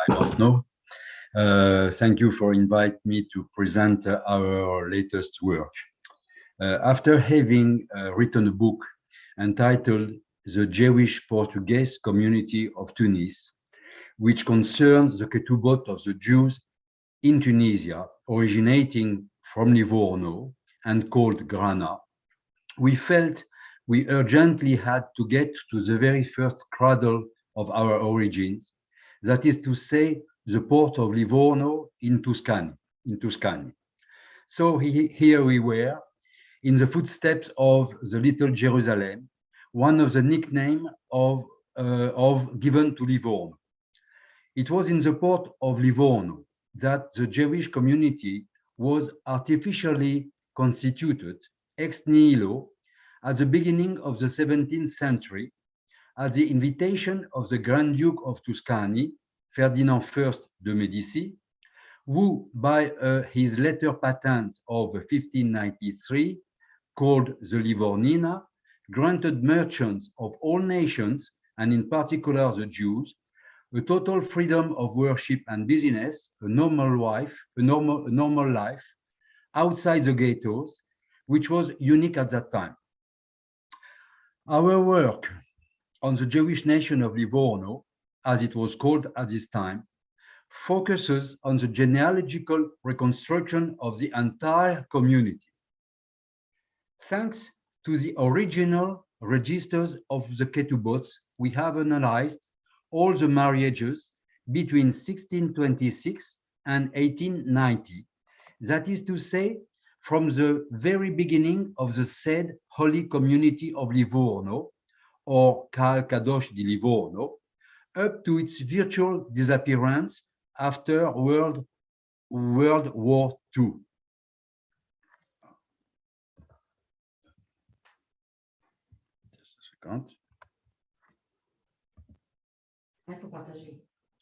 I don't know. Thank you for inviting me to present our latest work. After having written a book entitled The Jewish Portuguese Community of Tunis, which concerns the ketubot of the Jews in Tunisia, originating from Livorno and called Grana, we felt we urgently had to get to the very first cradle of our origins, that is to say, the port of Livorno in Tuscany. So here we were, in the footsteps of the Little Jerusalem, one of the nicknames given to Livorno. It was in the port of Livorno that the Jewish community was artificially constituted ex nihilo at the beginning of the 17th century at the invitation of the Grand Duke of Tuscany, Ferdinand I de Medici, who, by his letter patent of 1593, called the Livournina, granted merchants of all nations, and in particular the Jews, a total freedom of worship and business, a normal life outside the ghettos, which was unique at that time. Our work on the Jewish Nation of Livorno, as it was called at this time, focuses on the genealogical reconstruction of the entire community. Thanks to the original registers of the Ketubots, we have analyzed all the marriages between 1626 and 1890, that is to say, from the very beginning of the said Holy Community of Livorno, or Cal Kadosh di Livorno, up to its virtual disappearance after World War II. Just a second.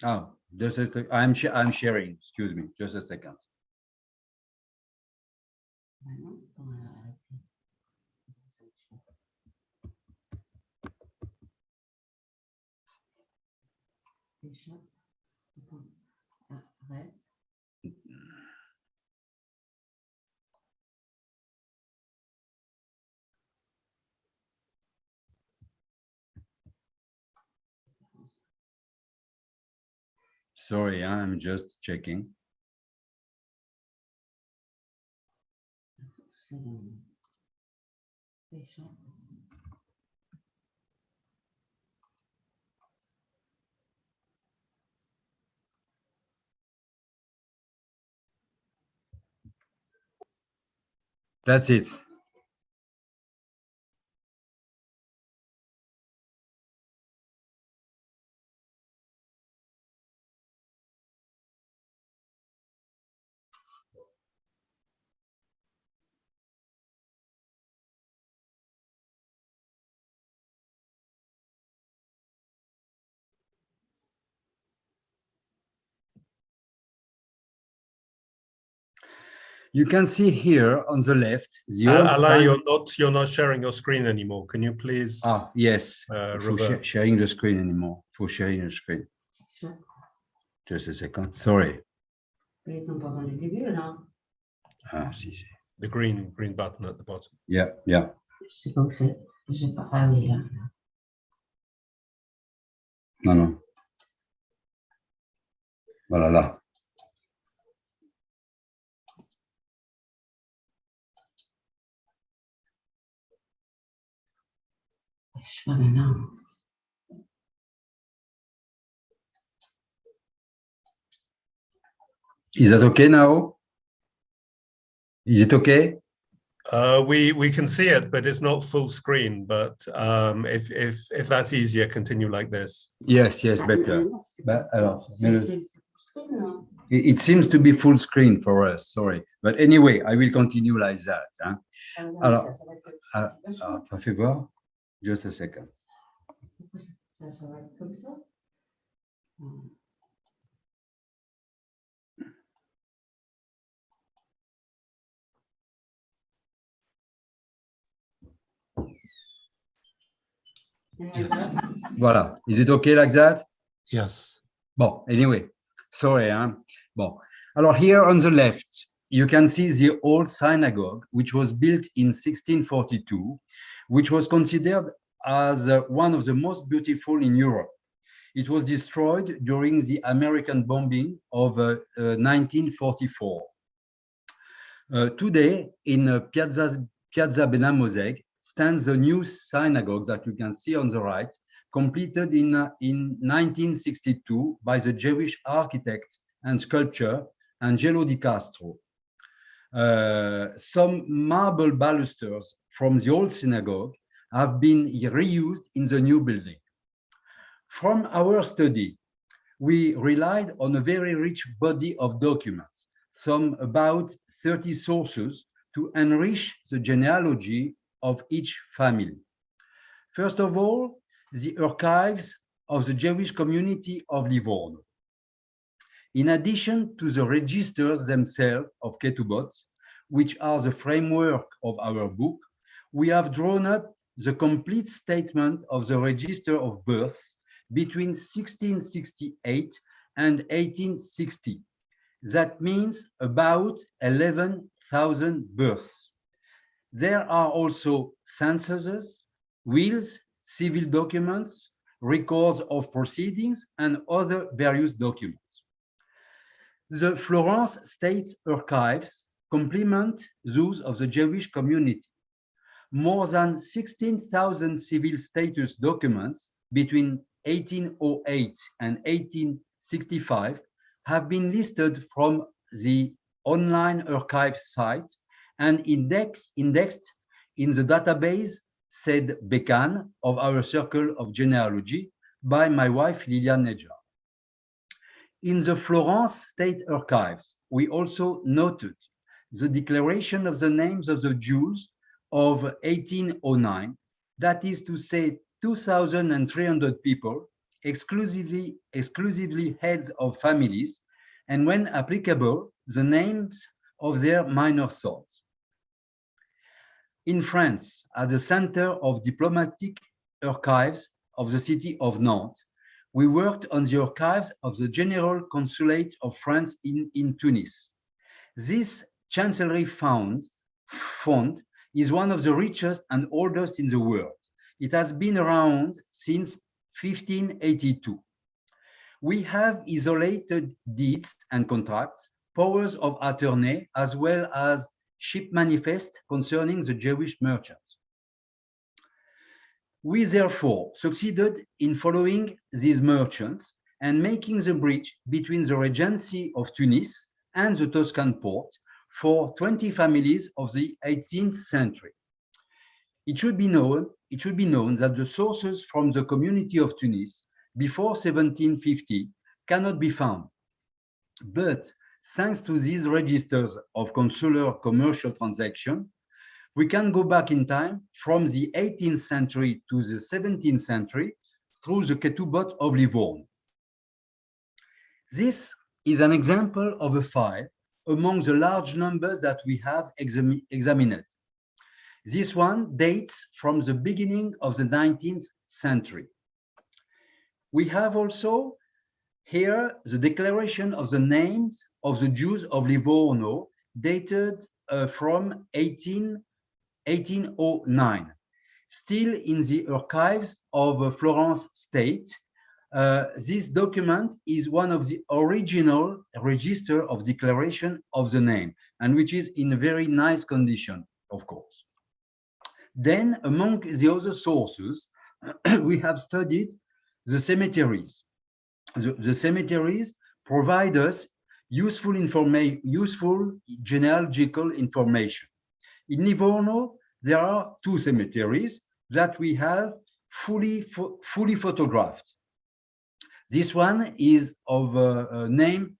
Oh, just a second. I'm sharing. Excuse me. Just a second. Sorry, I'm just checking. That's it. You can see here on the left the old Alain, you're not sharing your screen anymore. Can you please? Ah, yes. For sharing the screen anymore. For sharing the screen. Just a second. Sorry. Ah, si, si. The green button at the bottom. Yeah, yeah. Non, non. Voilà, là. Is that okay now? Is it okay? We can see it, but it's not full screen. But if that's easier, continue like this. Yes, yes, better. But, it seems to be full screen for us. Sorry, but anyway, I will continue like that. Hein? Alors, fais voir. Just a second. Voilà. Is it okay like that? Yes. Bon, anyway. Sorry, hein? Bon. Alors here on the left, you can see the old synagogue, which was built in 1642, which was considered as one of the most beautiful in Europe. It was destroyed during the American bombing of 1944. Today, in Piazza Benamoseg, stands the new synagogue that you can see on the right, completed in 1962 by the Jewish architect and sculptor Angelo Di Castro. Some marble balusters from the old synagogue have been reused in the new building. From our study, we relied on a very rich body of documents, some about 30 sources, to enrich the genealogy of each family. First of all, the archives of the Jewish community of Livorno. In addition to the registers themselves of Ketubbot, which are the framework of our book, we have drawn up the complete statement of the register of births between 1668 and 1860. That means about 11,000 births. There are also censuses, wills, civil documents, records of proceedings, and other various documents. The Florence State Archives complement those of the Jewish community. More than 16,000 civil status documents between 1808 and 1865 have been listed from the online archive site and indexed in the database, said Becan of our Circle of Genealogy, by my wife Liliane Nedjar. In the Florence State Archives, we also noted the declaration of the names of the Jews of 1809, that is to say 2,300 people, exclusively heads of families, and when applicable, the names of their minor sons. In France, at the Center of Diplomatic Archives of the city of Nantes, we worked on the archives of the General Consulate of France in Tunis. This Chancellery fund is one of the richest and oldest in the world. It has been around since 1582. We have isolated deeds and contracts, powers of attorney, as well as ship manifest concerning the Jewish merchants. We therefore succeeded in following these merchants and making the bridge between the Regency of Tunis and the Toscan port for 20 families of the 18th century. It should be known that the sources from the community of Tunis before 1750 cannot be found. But thanks to these registers of consular commercial transaction, we can go back in time from the 18th century to the 17th century through the Ketubbot of Livorno. This is an example of a file among the large numbers that we have examined. This one dates from the beginning of the 19th century. We have also here the declaration of the names of the Jews of Livorno, dated from 1809. Still in the archives of Florence State, this document is one of the original register of declaration of the name, and which is in a very nice condition, of course. Then, among the other sources, we have studied the cemeteries. The cemeteries provide us useful genealogical information. In Livorno, there are 2 cemeteries that we have fully photographed. This one is of name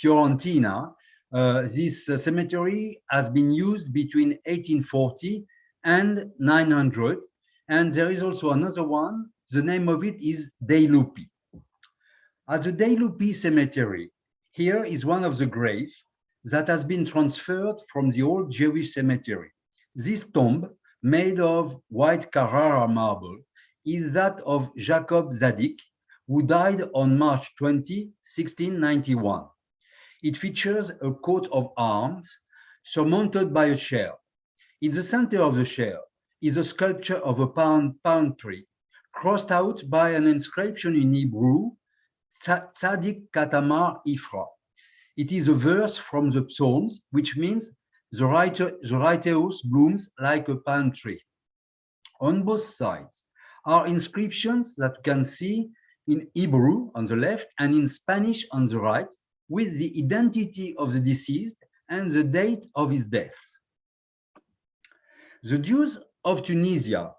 Fiorentina. This cemetery has been used between 1840 and 900, and there is also another one. The name of it is Dei Lupi. At the Dei Lupi cemetery, here is one of the graves that has been transferred from the old Jewish cemetery. This tomb, made of white Carrara marble, is that of Jacob Zadik, who died on March 20, 1691. It features a coat of arms surmounted by a chair. In the center of the chair is a sculpture of a palm tree, crossed out by an inscription in Hebrew, Tzadik Katamar Ifra. It is a verse from the Psalms, which means the righteous blooms like a palm tree. On both sides are inscriptions that you can see in Hebrew on the left and in Spanish on the right, with the identity of the deceased and the date of his death. The Jews of Tunisia,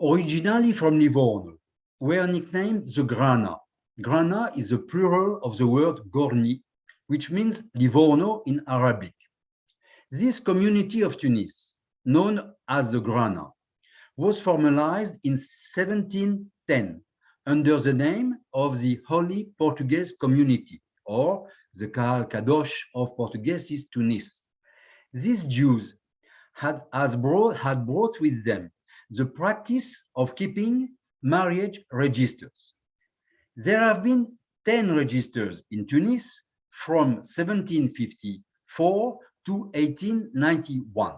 originally from Livorno, were nicknamed the Grana. Grana is a plural of the word Gorni, which means Livorno in Arabic. This community of Tunis, known as the Grana, was formalized in 1710 under the name of the Holy Portuguese Community, or the Kahal Kadosh of Portuguese Tunis. These Jews had brought with them the practice of keeping marriage registers. There have been 10 registers in Tunis from 1754 to 1891.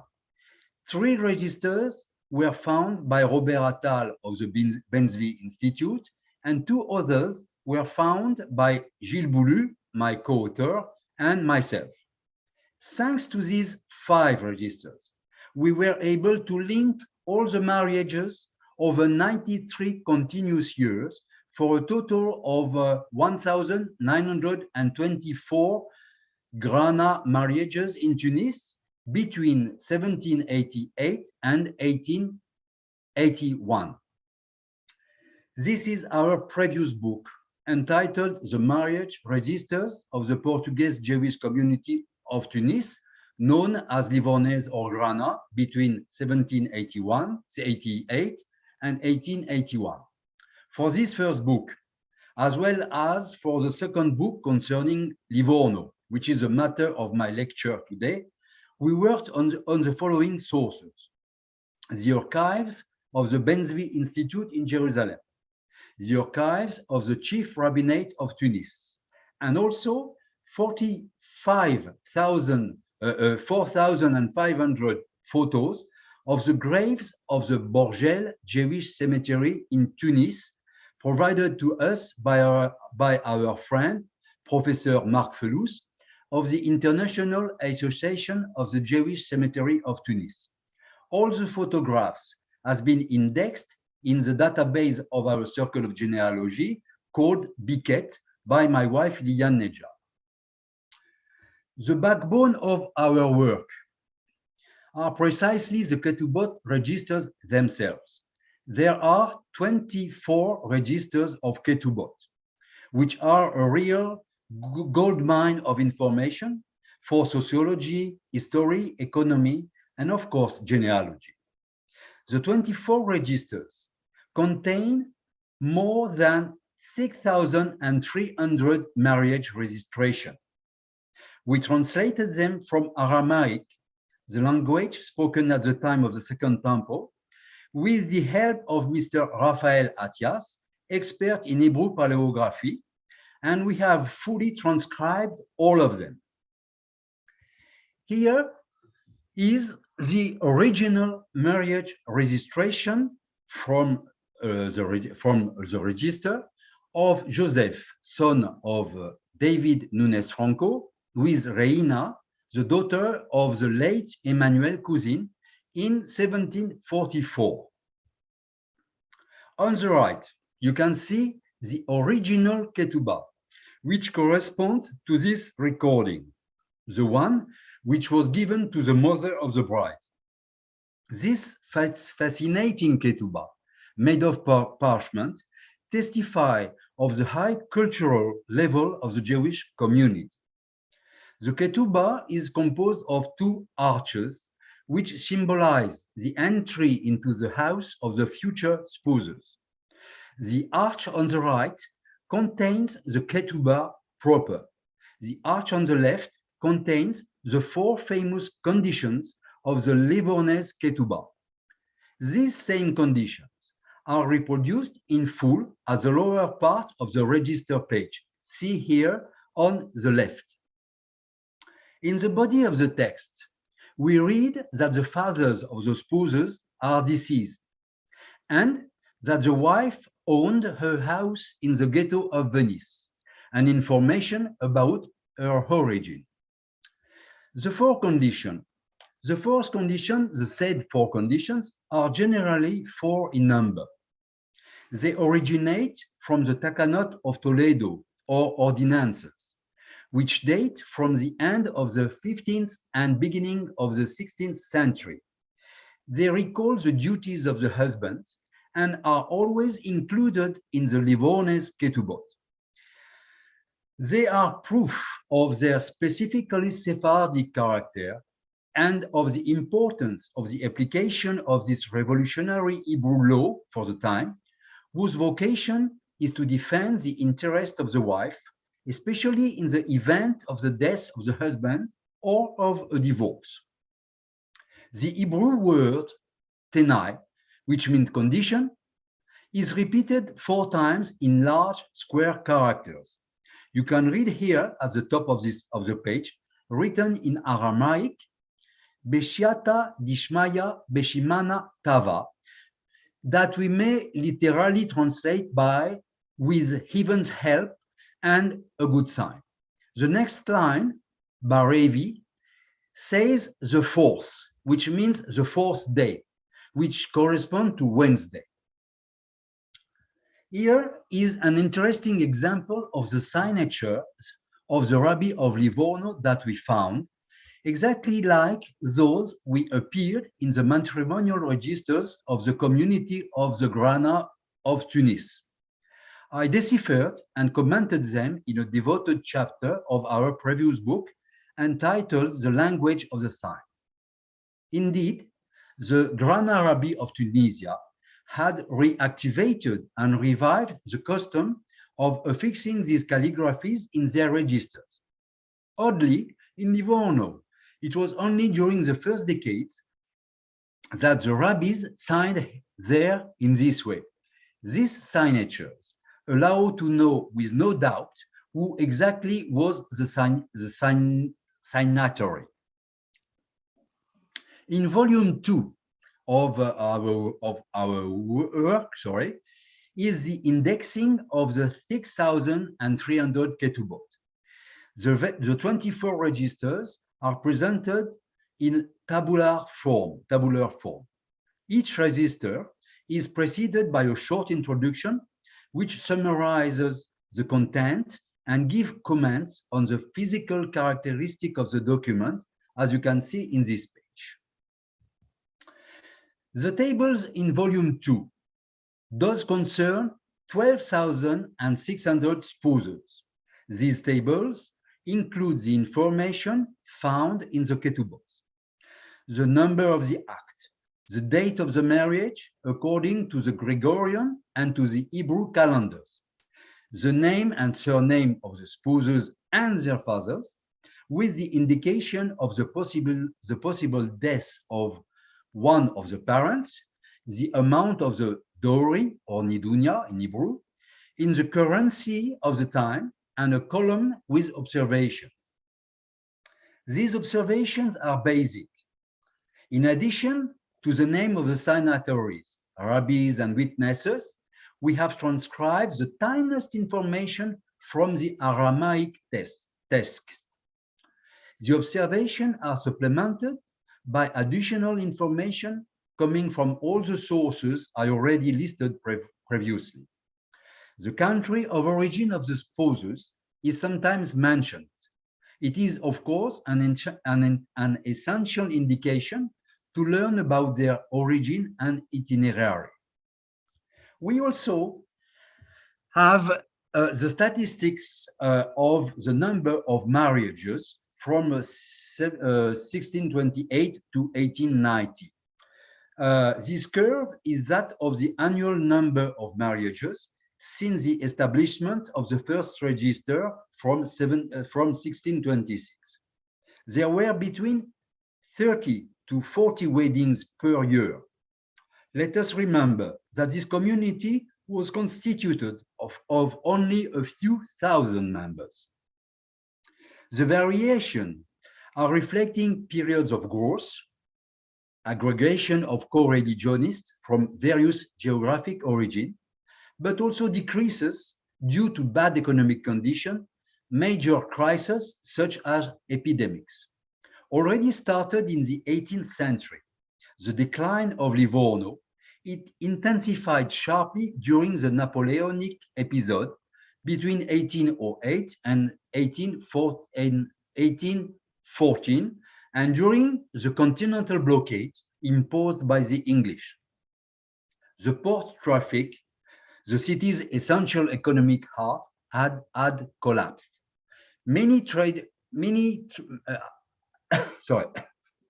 3 registers were found by Robert Attal of the Benzvi Institute, and 2 others were found by Gilles Boulu, my co-author, and myself. Thanks to these 5 registers, we were able to link all the marriages over 93 continuous years for a total of 1,924 Grana marriages in Tunis between 1788 and 1881. This is our previous book entitled The Marriage Registers of the Portuguese-Jewish Community of Tunis, known as Livournaise or Grana, between 1788 and 1881. For this first book, as well as for the second book concerning Livorno, which is the matter of my lecture today, we worked on the following sources: the archives of the Benzvi Institute in Jerusalem, the archives of the Chief Rabbinate of Tunis, and also 4,500 photos of the graves of the Borgel Jewish Cemetery in Tunis, provided to us by our friend, Professor Marc Felous, of the International Association of the Jewish Cemetery of Tunis. All the photographs has been indexed in the database of our Circle of Genealogy called BICET by my wife, Alain Nedjar. The backbone of our work are precisely the Ketubbot registers themselves. There are 24 registers of Ketubbot, which are a real gold mine of information for sociology, history, economy, and of course, genealogy. The 24 registers contain more than 6,300 marriage registrations. We translated them from Aramaic, the language spoken at the time of the Second Temple, with the help of Mr. Raphaël Attias, expert in Hebrew paleography, and we have fully transcribed all of them. Here is the original marriage registration from the register of Joseph, son of David Nunes Franco, with Reina, the daughter of the late Emmanuel Cousin, in 1744. On the right, you can see the original ketubah, which corresponds to this recording, the one which was given to the mother of the bride. This fascinating ketubah, made of parchment, testify of the high cultural level of the Jewish community. The ketubah is composed of 2 arches, which symbolize the entry into the house of the future spousers. The arch on the right contains the ketubah proper. The arch on the left contains the 4 famous conditions of the livournaise ketubah. These same conditions are reproduced in full at the lower part of the register page. See here on the left. In the body of the text, we read that the fathers of the spouses are deceased and that the wife owned her house in the ghetto of Venice, and information about her origin. The fourth condition, the said four conditions are generally four in number. They originate from the Takanot of Toledo or ordinances, which date from the end of the 15th and beginning of the 16th century. They recall the duties of the husband and are always included in the livournaise ketubot. They are proof of their specifically Sephardic character and of the importance of the application of this revolutionary Hebrew law for the time, whose vocation is to defend the interest of the wife, especially in the event of the death of the husband or of a divorce. The Hebrew word tenai, which means condition, is repeated 4 times in large square characters. You can read here at the top of the page, written in Aramaic, Beshiata Dishmaya Beshimana Tava, that we may literally translate by with heaven's help and a good sign. The next line, Barevi, says the fourth, which means the fourth day, which corresponds to Wednesday. Here is an interesting example of the signatures of the Rabbi of Livorno that we found, exactly like those we appeared in the matrimonial registers of the community of the Grana of Tunis. I deciphered and commented them in a devoted chapter of our previous book entitled The Language of the Sign. Indeed, the Grana Rabbi of Tunisia had reactivated and revived the custom of affixing these calligraphies in their registers. Oddly, in Livorno, it was only during the first decades that the rabbis signed there in this way. These signatures allow to know with no doubt who exactly was the signatory. In volume 2 of our work, is the indexing of the 6,300 ketubot. The 24 registers are presented in tabular form. Each register is preceded by a short introduction which summarizes the content and gives comments on the physical characteristic of the document, as you can see in this page. The tables in volume 2 does concern 12,600 spouses. These tables include the information found in the ketubot, the number of the act, the date of the marriage according to the Gregorian and to the Hebrew calendars, the name and surname of the spouses and their fathers, with the indication of the possible death of one of the parents, the amount of the dowry or nidunya in Hebrew, in the currency of the time, and a column with observation. These observations are basic. In addition to the name of the signatories, rabbis, and witnesses, we have transcribed the tiniest information from the Aramaic text. The observations are supplemented by additional information coming from all the sources I already listed previously. The country of origin of the spouses is sometimes mentioned. It is, of course, an essential indication to learn about their origin and itinerary. We also have the statistics of the number of marriages from 1628 to 1890. This curve is that of the annual number of marriages since the establishment of the first register from 1626. There were between 30 to 40 weddings per year. Let us remember that this community was constituted of only a few thousand members. The variation are reflecting periods of growth, aggregation of co-religionists from various geographic origin, but also decreases due to bad economic condition, major crises such as epidemics. Already started in the 18th century, the decline of Livorno, it intensified sharply during the Napoleonic episode between 1808 and 1814, and during the continental blockade imposed by the English. The port traffic, the city's essential economic heart, had collapsed.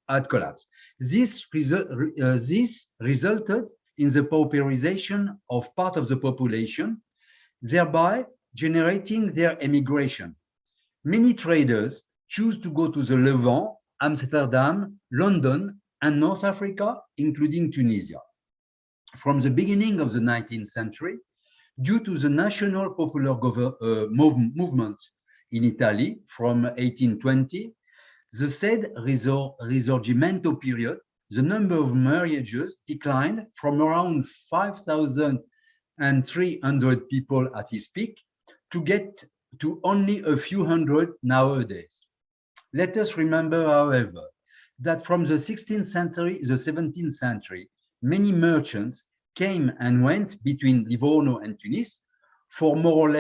Had collapsed. This resulted in the pauperization of part of the population, thereby generating their emigration. Many traders choose to go to the Levant, Amsterdam, London, and North Africa, including Tunisia. From the beginning of the 19th century, due to the national popular movement in Italy from 1820, the said Risorgimento period, the number of marriages declined from around 5,300 people at its peak to get to only a few hundred nowadays. Let us remember, however, that from the 16th century, the 17th century, many merchants came and went between Livorno and Tunis for more or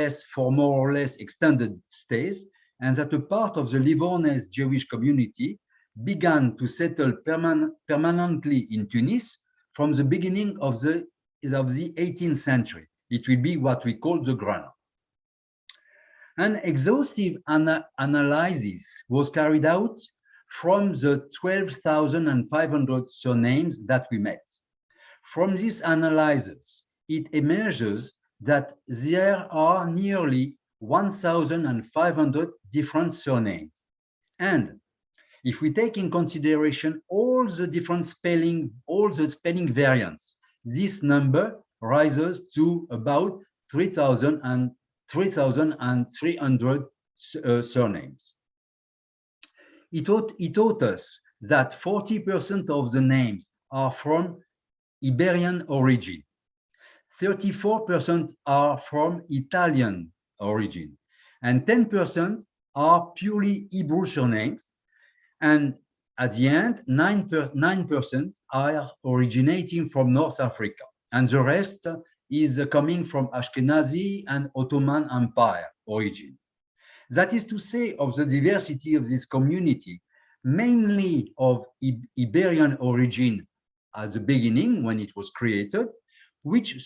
less extended stays, and that a part of the Livournaise Jewish community began to settle permanently in Tunis from the beginning of the 18th century. It will be what we call the Grana. An exhaustive analysis was carried out from the 12,500 surnames that we met. From this analysis, it emerges that there are nearly 1,500 different surnames. And if we take in consideration all the different spelling variants, this number rises to about 3,300 surnames. It taught us that 40% of the names are from Iberian origin, 34% are from Italian origin, and 10% are purely Hebrew surnames, and at the end, 9% are originating from North Africa, and the rest is coming from Ashkenazi and Ottoman Empire origin. That is to say, of the diversity of this community, mainly of Iberian origin at the beginning when it was created, which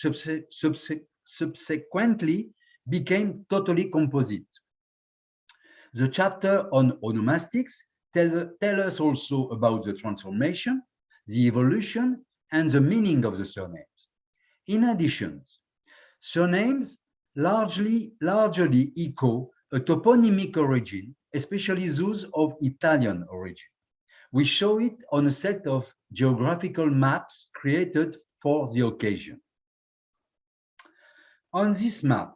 subsequently became totally composite. The chapter on onomastics tell us also about the transformation, the evolution, and the meaning of the surnames. In addition, surnames largely echo a toponymic origin, especially those of Italian origin. We show it on a set of geographical maps created for the occasion. On this map,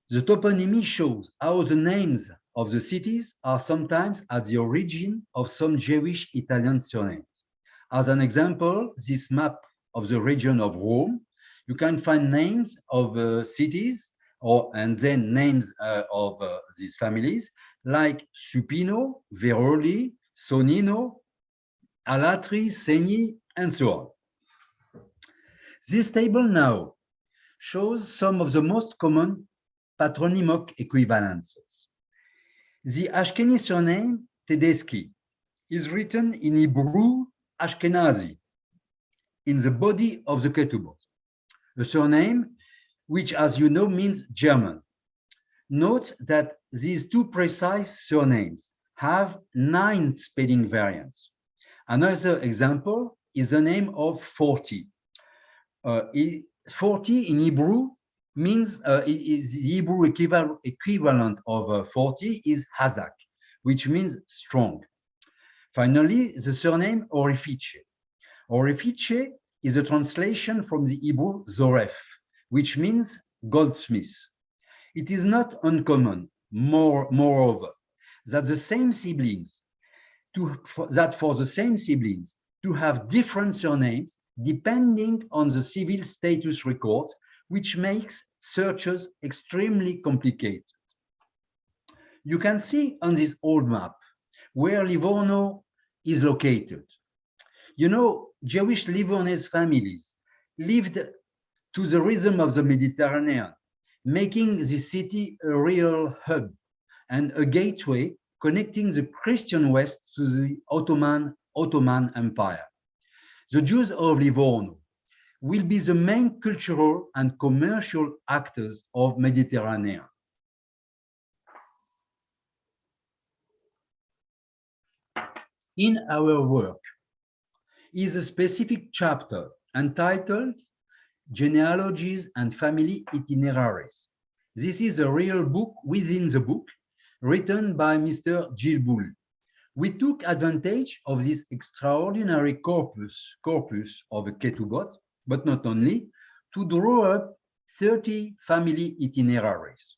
the toponymy shows how the names of the cities are sometimes at the origin of some Jewish Italian surnames. As an example, this map of the region of Rome, you can find names of cities and then names of these families like Supino, Veroli, Sonino, Alatri, Segni, and so on. This table now shows some of the most common Patronymok Equivalences. The Ashkenazi surname Tedeschi is written in Hebrew Ashkenazi in the body of the Ketubbot, a surname which, as you know, means German. Note that these two precise surnames have 9 spelling variants. Another example is the name of 40. 40 in Hebrew means the Hebrew equivalent of 40 is Hazak, which means strong. Finally, the surname Orifice. Orifice is a translation from the Hebrew zoref, which means goldsmith. It is not uncommon, moreover, that the same siblings, for the same siblings to have different surnames depending on the civil status records, which makes searches extremely complicated. You can see on this old map where Livorno is located. You know, Jewish Livournaise families lived to the rhythm of the Mediterranean, making the city a real hub and a gateway connecting the Christian West to the Ottoman Empire. The Jews of Livorno will be the main cultural and commercial actors of Mediterranean. In our work is a specific chapter entitled Genealogies and Family Itineraries. This is a real book within the book, written by Mr. Gilles Boulu. We took advantage of this extraordinary corpus of a ketubot, but not only, to draw up 30 family itineraries.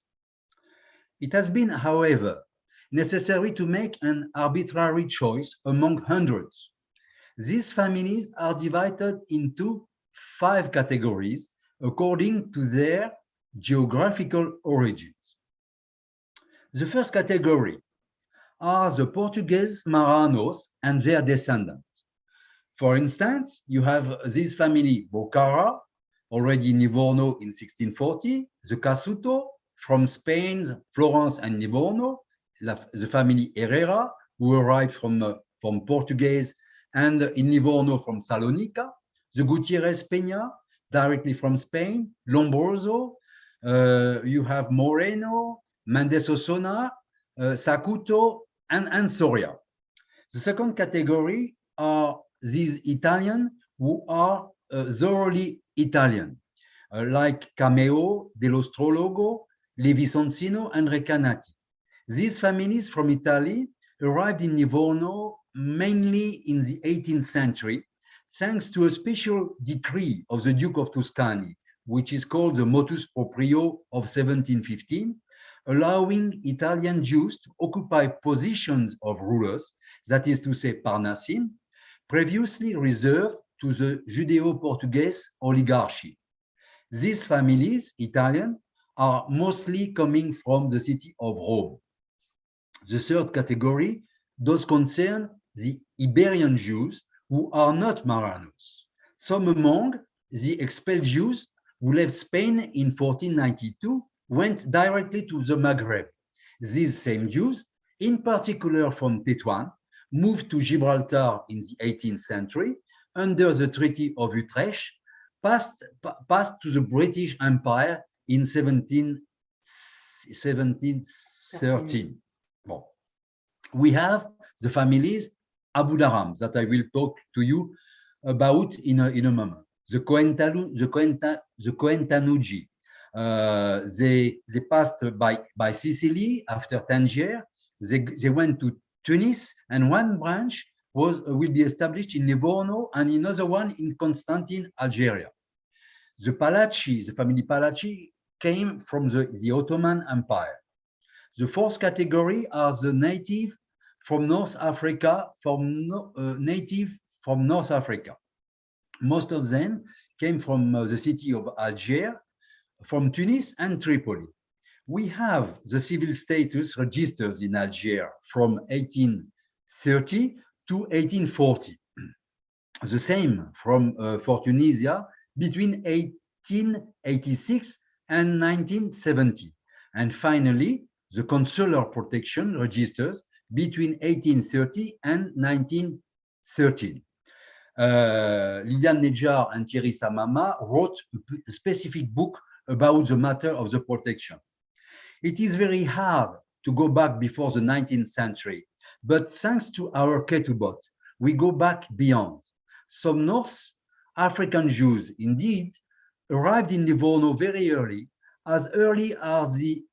It has been, however, necessary to make an arbitrary choice among hundreds. These families are divided into 5 categories according to their geographical origins. The first category are the Portuguese Marranos and their descendants. For instance, you have this family Bocara, already in Livorno in 1640, the Casuto from Spain, Florence and Livorno, the family Herrera, who arrived from Portuguese and in Livorno from Salonika, the Gutierrez Peña, directly from Spain, Lombroso, you have Moreno, Mendes Osona, Sacuto, and Soria. The second category are these Italians who are thoroughly Italian, like Cameo, Dell'Ostrologo, Levi Soncino, and Recanati. These families from Italy arrived in Livorno mainly in the 18th century, thanks to a special decree of the Duke of Tuscany, which is called the Motus Proprio of 1715, allowing Italian Jews to occupy positions of rulers, that is to say Parnassim, previously reserved to the Judeo-Portuguese oligarchy. These families, Italian, are mostly coming from the city of Rome. The third category does concern the Iberian Jews who are not Marranos. Some among the expelled Jews who left Spain in 1492 went directly to the Maghreb. These same Jews, in particular from Tetuan, moved to Gibraltar in the 18th century under the Treaty of Utrecht, passed to the British Empire in 1713. Well, we have the families Abu Dharam that I will talk to you about in a moment. The Coentanuji. They passed by Sicily after Tangier. They went to Tunis, and one branch will be established in Libourno and another one in Constantine, Algeria. The Palachi, the family Palachi, came from the Ottoman Empire. The fourth category are the native from North Africa, native from North Africa. Most of them came from the city of Algiers, from Tunis and Tripoli. We have the civil status registers in Algiers from 1830 to 1840. The same for Tunisia between 1886 and 1970. And finally, the consular protection registers between 1830 and 1913. Alain Nedjar and Thierry Samama wrote a specific book about the matter of the protection. It is very hard to go back before the 19th century, but thanks to our ketubot, we go back beyond. Some North African Jews, indeed, arrived in Livorno very early as the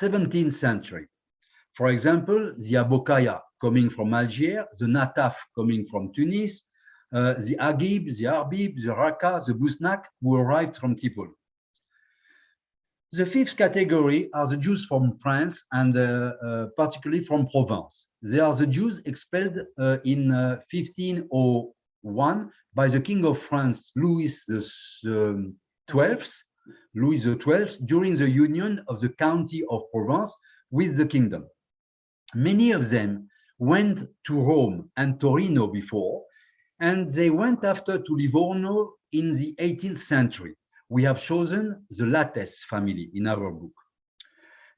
17th century. For example, the Abokaya coming from Algiers, the Nataf coming from Tunis, the Agib, the Arbib, the Raqqa, the Busnak, who arrived from Tripoli. The fifth category are the Jews from France and particularly from Provence. They are the Jews expelled in 1501 by the King of France, Louis XII, during the union of the county of Provence with the kingdom. Many of them went to Rome and Torino before, and they went after to Livorno in the 18th century. We have chosen the Lattes family in our book.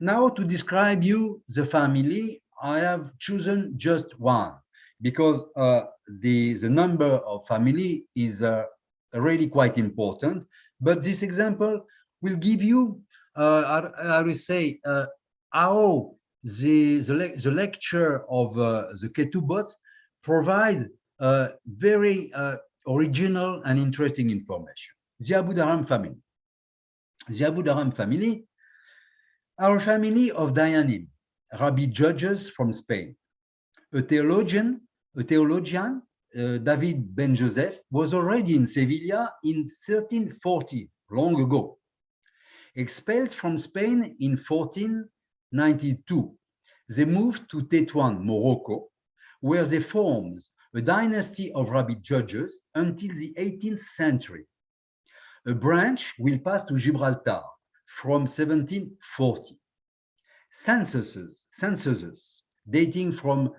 Now, to describe you the family, I have chosen just one because the number of family is really quite important. But this example will give you, I will say, how the lecture of the Ketubbot provide very original and interesting information. The Abu Dharam family. The Abu Dharam family are a family of Dayanim, rabbi judges from Spain. A theologian, David ben Joseph, was already in Sevilla in 1340, long ago. Expelled from Spain in 1492, they moved to Tétouan, Morocco, where they formed a dynasty of rabbi judges until the 18th century. A branch will pass to Gibraltar from 1740. Censuses dating from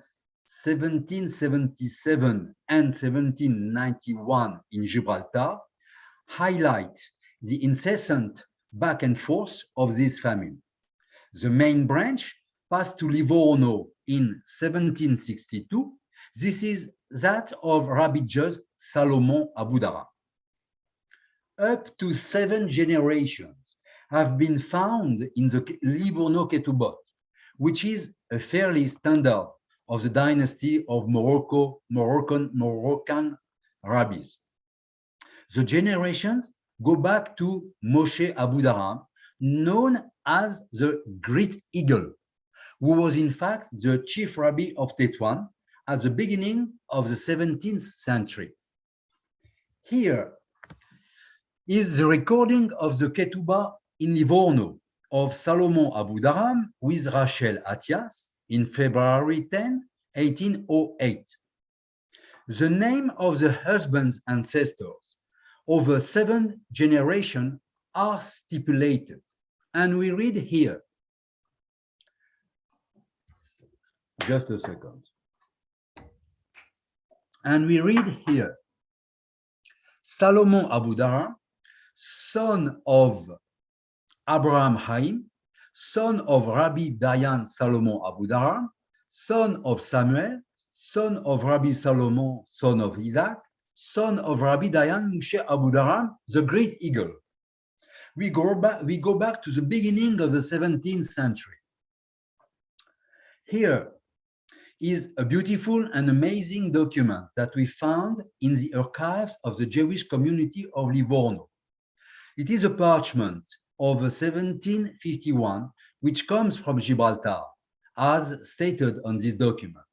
1777 and 1791 in Gibraltar highlight the incessant back and forth of this family. The main branch passed to Livorno in 1762. This is that of Rabbi Judge Salomon Abu Dharam. Up to 7 generations have been found in the Livourno Ketubbot, which is a fairly standard of the dynasty of Moroccan rabbis. The generations go back to Moshe Abu Dharam, known as the Great Eagle, who was in fact the chief rabbi of Tétouan at the beginning of the 17th century. Here is the recording of the Ketubbot in Livorno of Salomon Abu Dharam with Rachel Attias in February 10, 1808. The name of the husband's ancestors over 7 generations are stipulated, and we read here. Just a second. And we read here, Salomon Abu Dharam, son of Abraham Haim, son of Rabbi Dayan Salomon Abu Dharam, son of Samuel, son of Rabbi Salomon, son of Isaac, son of Rabbi Dayan Moshe Abu Dharam, the Great Eagle. We go back to the beginning of the 17th century. Here is a beautiful and amazing document that we found in the archives of the Jewish community of Livorno. It is a parchment of 1751, which comes from Gibraltar, as stated on this document.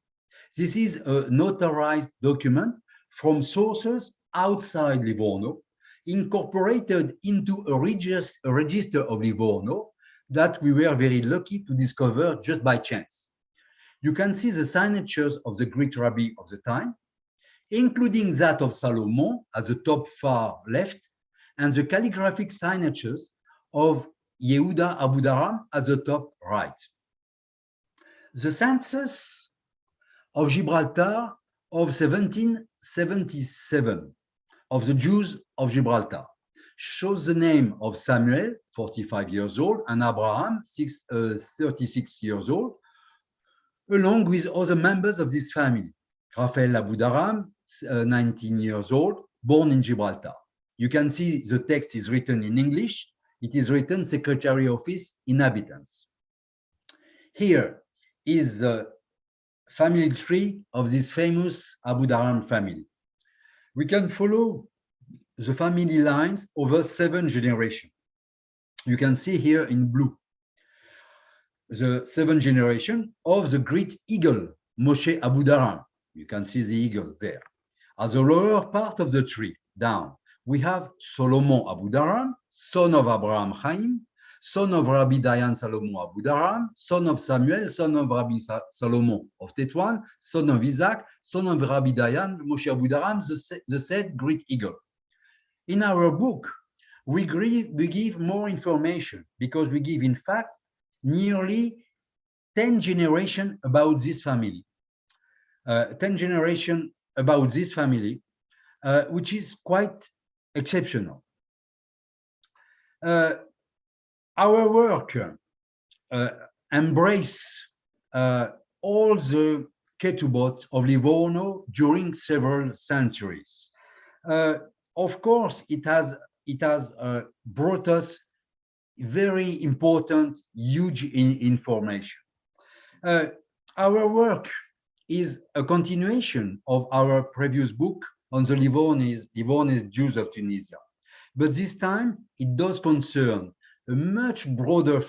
This is a notarized document from sources outside Livorno, incorporated into a register of Livorno that we were very lucky to discover just by chance. You can see the signatures of the Greek rabbi of the time, including that of Salomon at the top far left, and the calligraphic signatures of Yehuda Abu Dharam at the top right. The census of Gibraltar of 1777 of the Jews of Gibraltar shows the name of Samuel, 45 years old, and Abraham, 36 years old, along with other members of this family. Raphaël Abu Dharam, 19 years old, born in Gibraltar. You can see the text is written in English. It is written Secretary Office, Inhabitants. Here is the family tree of this famous Abu Dharam family. We can follow the family lines over 7 generations. You can see here in blue the 7 generations of the Great Eagle, Moshe Abu Dharam. You can see the eagle there. At the lower part of the tree, down, we have Solomon Abudaram, son of Abraham Chaim, son of Rabbi Dayan Solomon Abudaram, son of Samuel, son of Rabbi Solomon of Tetuan, son of Isaac, son of Rabbi Dayan, Moshe Abudaram, the said Greek eagle. In our book, we give more information because we give, in fact, nearly 10 generations about this family. 10 generations about this family, which is quite exceptional. Our work embrace all the ketubot of Livorno during several centuries. Of course, it has brought us very important, huge information. Our work is a continuation of our previous book on the Livournaise Jews of Tunisia. But this time, it does concern a much broader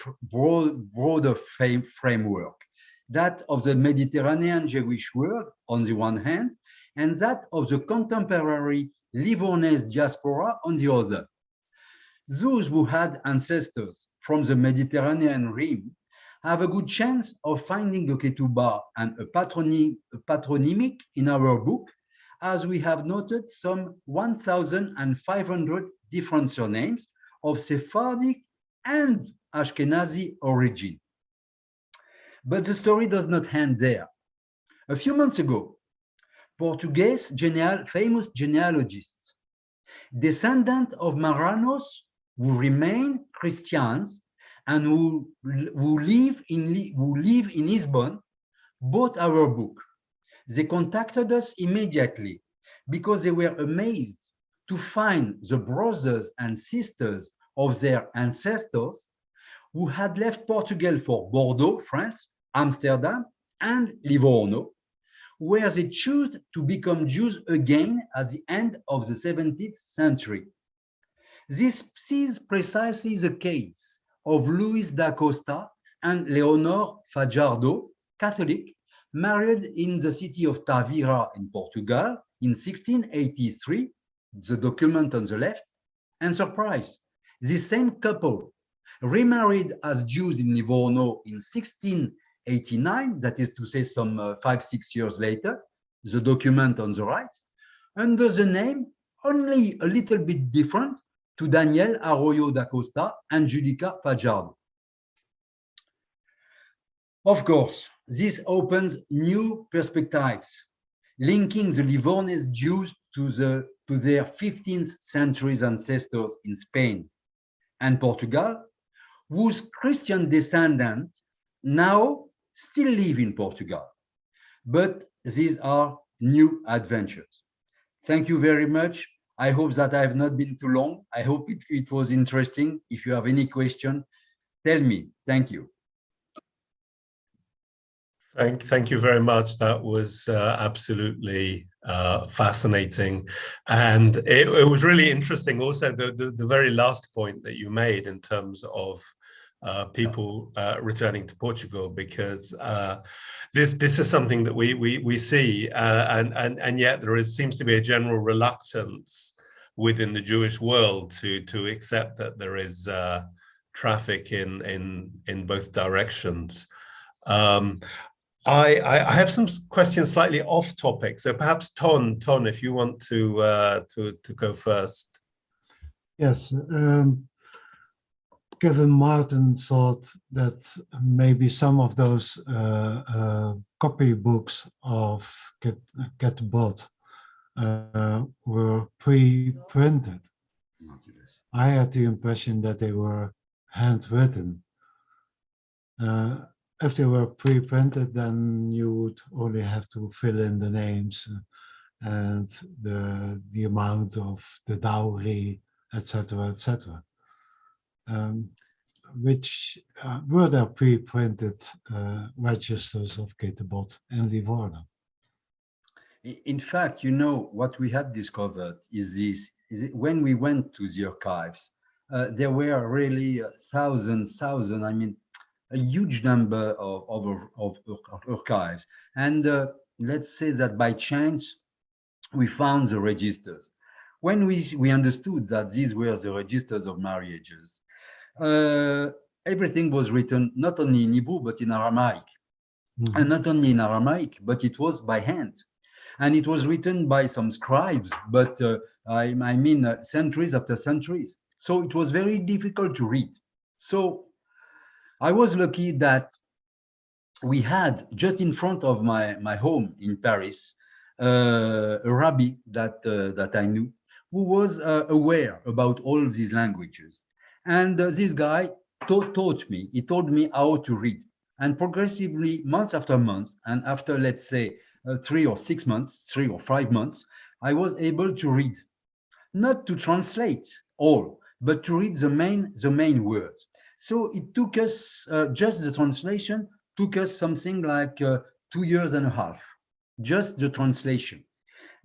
framework, that of the Mediterranean Jewish world on the one hand, and that of the contemporary Livournaise diaspora on the other. Those who had ancestors from the Mediterranean rim have a good chance of finding a ketubot and a patronymic in our book, as we have noted some 1,500 different surnames of Sephardic and Ashkenazi origin. But the story does not end there. A few months ago, Portuguese famous genealogists, descendant of Marranos who remain Christians and who live in Lisbon, bought our book. They contacted us immediately because they were amazed to find the brothers and sisters of their ancestors who had left Portugal for Bordeaux, France, Amsterdam, and Livorno, where they chose to become Jews again at the end of the 17th century. This is precisely the case of Luis da Costa and Leonor Fajardo, Catholic, married in the city of Tavira in Portugal in 1683, the document on the left, and surprise, this same couple remarried as Jews in Livorno in 1689, that is to say some 5-6 years later, the document on the right, under the name only a little bit different to Daniel Arroyo da Costa and Judica Fajardo. Of course, this opens new perspectives, linking the Livournaise Jews to their 15th century ancestors in Spain and Portugal, whose Christian descendants now still live in Portugal. But these are new adventures. Thank you very much. I hope that I have not been too long. I hope it was interesting. If you have any question, tell me. Thank you. Thank you very much. That was absolutely fascinating. And it was really interesting also the very last point that you made in terms of people returning to Portugal, because this is something that we see, and yet there seems to be a general reluctance within the Jewish world to accept that there is traffic in both directions. I have some questions slightly off topic, so perhaps Ton, if you want to go first. Yes. Kevin Martin thought that maybe some of those copybooks of Ketubbot were pre-printed. I had the impression that they were handwritten. If they were pre-printed, then you would only have to fill in the names and the amount of the dowry, etc., etc. Which were there pre-printed registers of Ketubbot in Livorno? In fact, you know, what we had discovered is when we went to the archives, there were really thousands, I mean, a huge number of archives. And let's say that by chance, we found the registers. When we understood that these were the registers of marriages, everything was written not only in Hebrew, but in Aramaic. And not only in Aramaic, but it was by hand. And it was written by some scribes, but I mean centuries after centuries. So it was very difficult to read. So I was lucky that we had just in front of my home in Paris, a rabbi that I knew, who was aware about all these languages. And this guy taught me, he told me how to read. And progressively, months after months, and after, let's say, 3 or 6 months, 3 or 5 months, I was able to read, not to translate all, but to read the main words. So it took us, just the translation took us something like 2 years and a half, just the translation.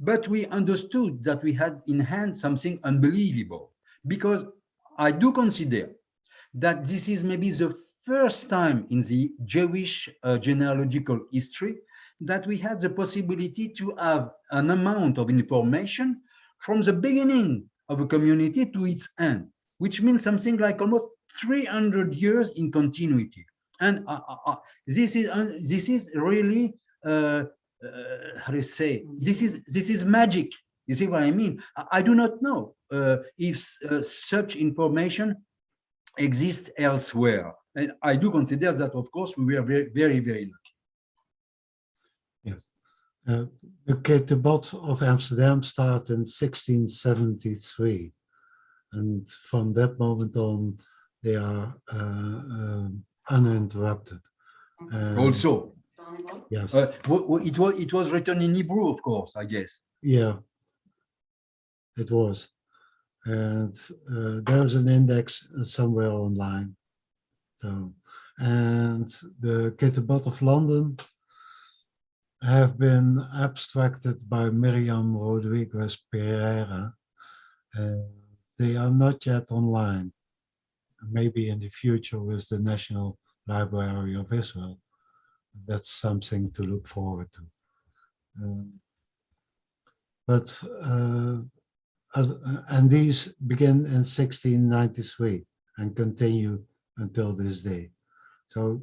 But we understood that we had in hand something unbelievable, because I do consider that this is maybe the first time in the Jewish genealogical history that we had the possibility to have an amount of information from the beginning of a community to its end, which means something like almost 300 years in continuity. And this is really how do you say, this is magic. You see what I mean? I do not know if such information exists elsewhere. And I do consider that, of course, we were very, very, very lucky. Yes. The Ketubbot of Amsterdam started in 1673. And from that moment on, they are uninterrupted. Also, yes. it was written in Hebrew, of course, I guess. Yeah, it was. And there's an index somewhere online. So, and the Ketubbot of London have been abstracted by Miriam Rodriguez Pereira. They are not yet online. Maybe in the future with the National Library of Israel. That's something to look forward to. And these begin in 1693 and continue until this day. So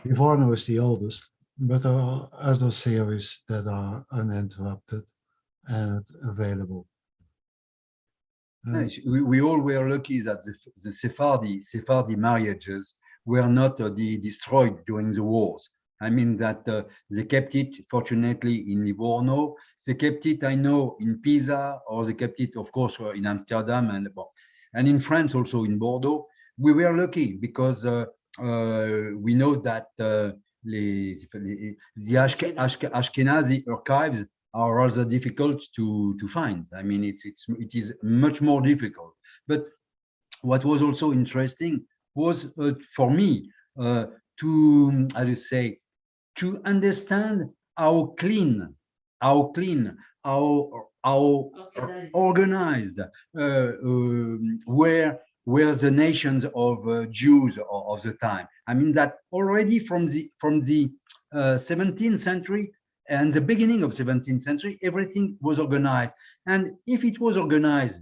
Livorno is the oldest, but there are other series that are uninterrupted and available. We all were lucky that the Sephardi marriages were not destroyed during the wars. I mean that they kept it, fortunately, in Livorno. They kept it, I know, in Pisa, or they kept it, of course, in Amsterdam and in France, also in Bordeaux. We were lucky because we know that the Ashkenazi archives are rather difficult to find. I mean, it is much more difficult. But what was also interesting was for me to, how to say, to understand how clean, how organized were the nations of Jews of the time. I mean that already from the 17th century and the beginning of 17th century, everything was organized. And if it was organized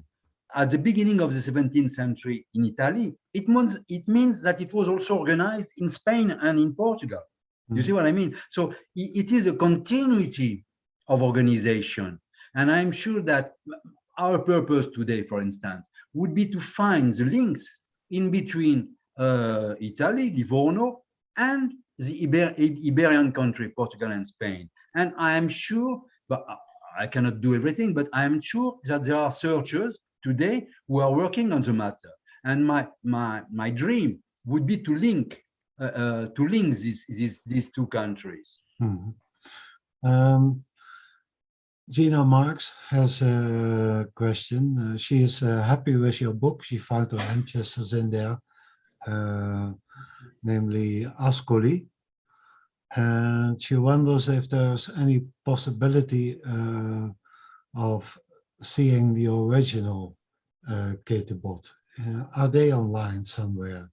at the beginning of the 17th century in Italy, it means that it was also organized in Spain and in Portugal. You see what I mean? So it is a continuity of organization. And I'm sure that our purpose today, for instance, would be to find the links in between Italy, Livorno, and the Iberian country, Portugal and Spain. And I am sure, but I cannot do everything, but I am sure that there are searchers today who are working on the matter. And my dream would be to link these two countries. Gina Marks has a question. She is happy with your book. She found her ancestors in there, namely Ascoli. And she wonders if there's any possibility of seeing the original Ketubbot. Are they online somewhere?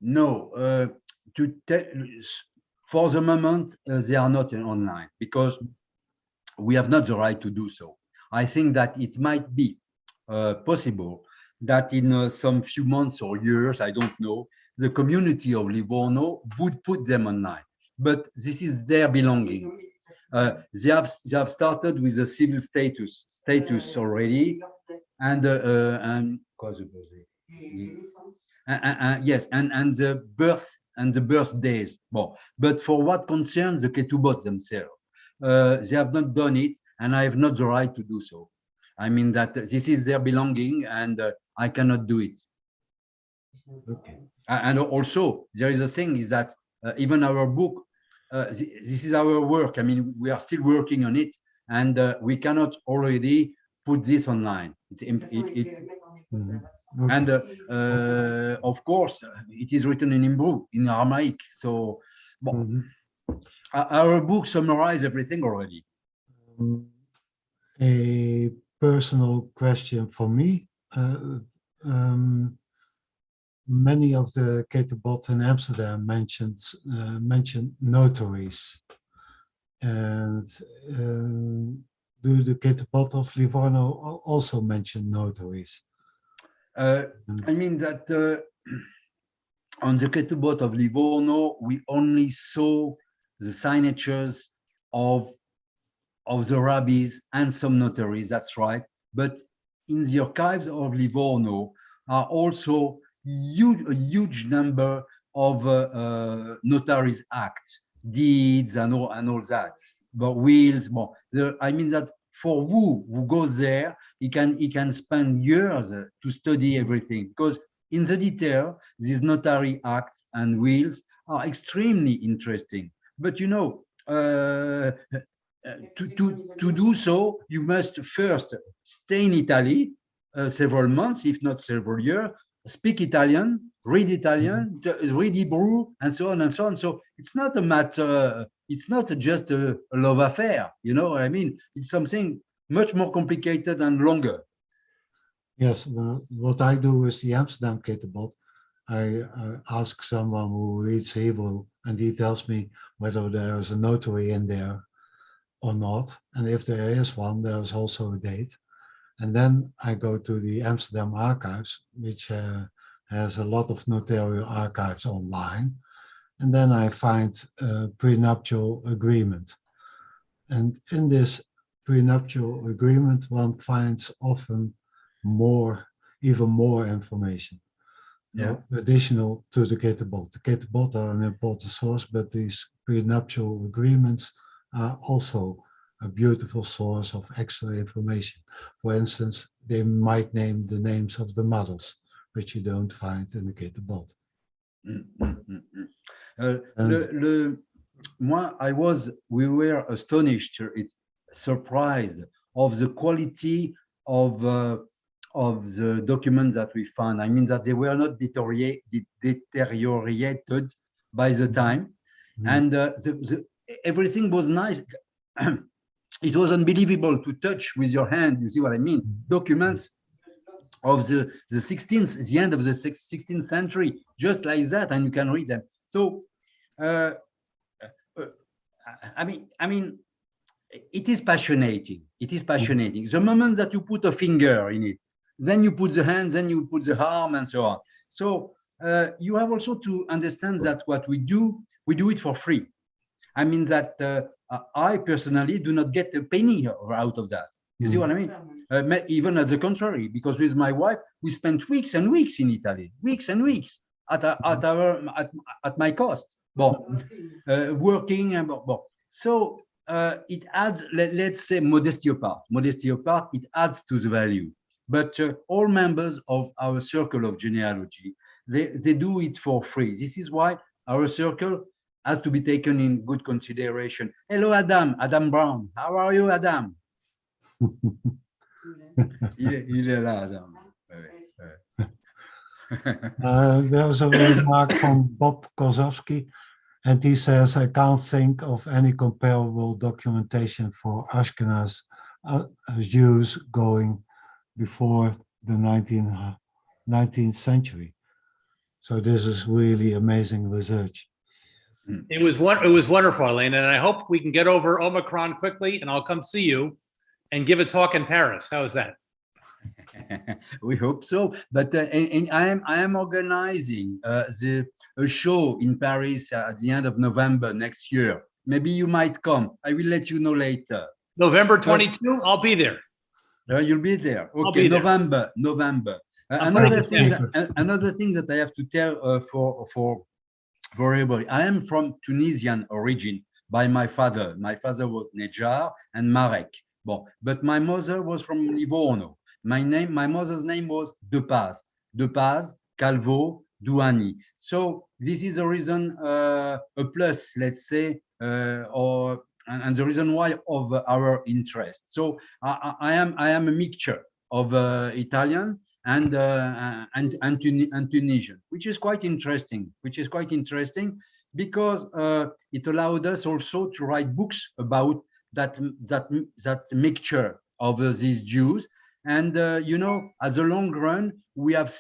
No, for the moment, they are not online because we have not the right to do so. I think that it might be possible that in some few months or years, I don't know, the community of Livorno would put them online. But this is their belonging. They have started with a civil status already, and yes, and the birthdays. Well, but for what concerns the Ketubbot themselves, they have not done it, and I have not the right to do so. I mean that this is their belonging, and I cannot do it. Okay. And also, there is a thing is that even our book, this is our work. I mean, we are still working on it, and we cannot already put this online. And of course, it is written in Hebrew, in Aramaic. So, our book summarizes everything already. A personal question for me. Many of the Ketubbot in Amsterdam mention notaries, and do the Ketubbot of Livorno also mention notaries? I mean that on the Ketubbot of Livorno, we only saw the signatures of the rabbis and some notaries, that's right. But in the archives of Livorno are also a huge number of notaries' acts, deeds, and all that. But wills, I mean that for who goes there, he can spend years to study everything, because in the detail, these notary acts and wills are extremely interesting. But you know, to do so, you must first stay in Italy several months, if not several years, speak Italian, read Hebrew, and so on and so on. So it's not a matter, it's not just a love affair, you know what I mean? It's something much more complicated and longer. Yes, what I do is the Amsterdam Ketubbot. I ask someone who reads Hebrew, and he tells me whether there is a notary in there or not. And if there is one, there's also a date. And then I go to the Amsterdam archives, which has a lot of notarial archives online. And then I find a prenuptial agreement. And in this prenuptial agreement, one finds often even more information. Yeah. Additional to the Ketubbot. The Ketubbot are an important source, but these prenuptial agreements are also a beautiful source of extra information. For instance, they might name the names of the mothers, which you don't find in the Ketubbot. We were astonished, surprised of the quality of the documents that we found. I mean that they were not deteriorated by the time, and everything was nice. It was unbelievable to touch with your hand. You see what I mean? Documents of the 16th, the end of the 16th century, just like that, and you can read them. So, I mean, it is passionating. It is passionating. The moment that you put a finger in it, then you put the hand, then you put the arm, and so on. So you have also to understand that what we do it for free. I mean that I personally do not get a penny out of that. You see what I mean? Even at the contrary, because with my wife, we spent weeks and weeks in Italy, weeks and weeks at my cost, working. So it adds, let's say, modesty apart, it adds to the value. But all members of our circle of genealogy, they do it for free. This is why our circle has to be taken in good consideration. Hello, Adam Brown. How are you, Adam? Il est là, Adam. There's a remark from Bob Kozowski, and he says, I can't think of any comparable documentation for Ashkenaz Jews going before the 19th century. So this is really amazing research. It was wonderful, Alain, and I hope we can get over Omicron quickly, and I'll come see you and give a talk in Paris. How is that? We hope so. But and I am organizing a show in Paris at the end of November next year. Maybe you might come. I will let you know later. November 22. I'll be there. You'll be there. I'll Okay, be there. November. I'm Another putting thing. it Another thing that I have to tell for everybody. I am from Tunisian origin by my father. My father was Nedjar and Marek. Bon, but my mother was from Livorno. My mother's name was De Paz, Calvo, Douani. So this is a reason, a plus, let's say, and the reason why of our interest. So I am a mixture of Italian and Tunisian, which is quite interesting. Because it allowed us also to write books about that mixture of these Jews. And you know, at the long run, we have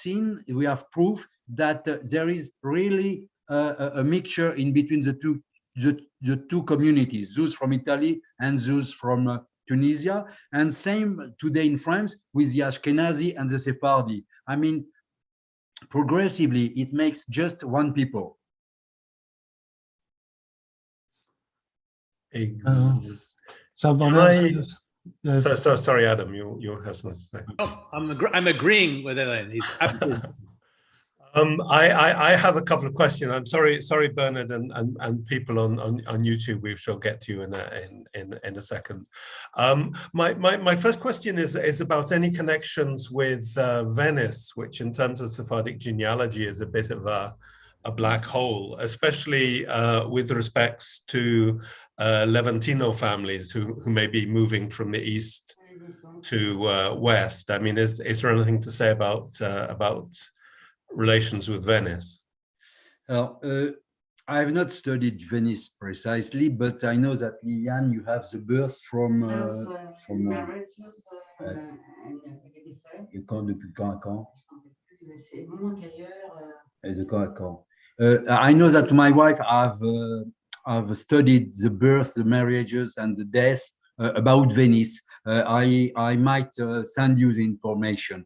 proved that there is really a mixture in between the two communities, those from Italy and those from Tunisia, and same today in France with the Ashkenazi and the Sephardi. I mean, progressively, it makes just one people. Someone else. So sorry, Adam, you have something to say. Oh, I'm agreeing with Alain. He's absolutely. I have a couple of questions. I'm sorry, Bernard, and people on YouTube. We shall get to you in a second. My first question is about any connections with Venice, which in terms of Sephardic genealogy is a bit of a black hole, especially with respects to Levantino families who may be moving from the east to west. I mean, is there anything to say about relations with Venice? I have not studied Venice precisely, but I know that Liliane, you have the birth from quand depuis quand à quand? De quand à quand? I know that my wife have studied the birth, the marriages, and the deaths about Venice. I might send you the information.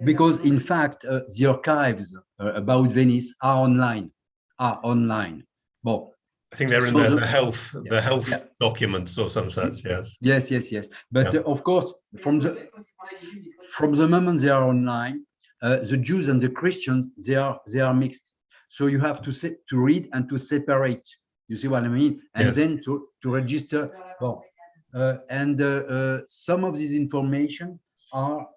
Because in fact, the archives about Venice are online. Well, I think they're in the health documents or some such. Yes. Yes. But of course, from the moment they are online, the Jews and the Christians they are mixed. So you have to read and to separate. You see what I mean? And yes. Then to register. Well, and some of this information are.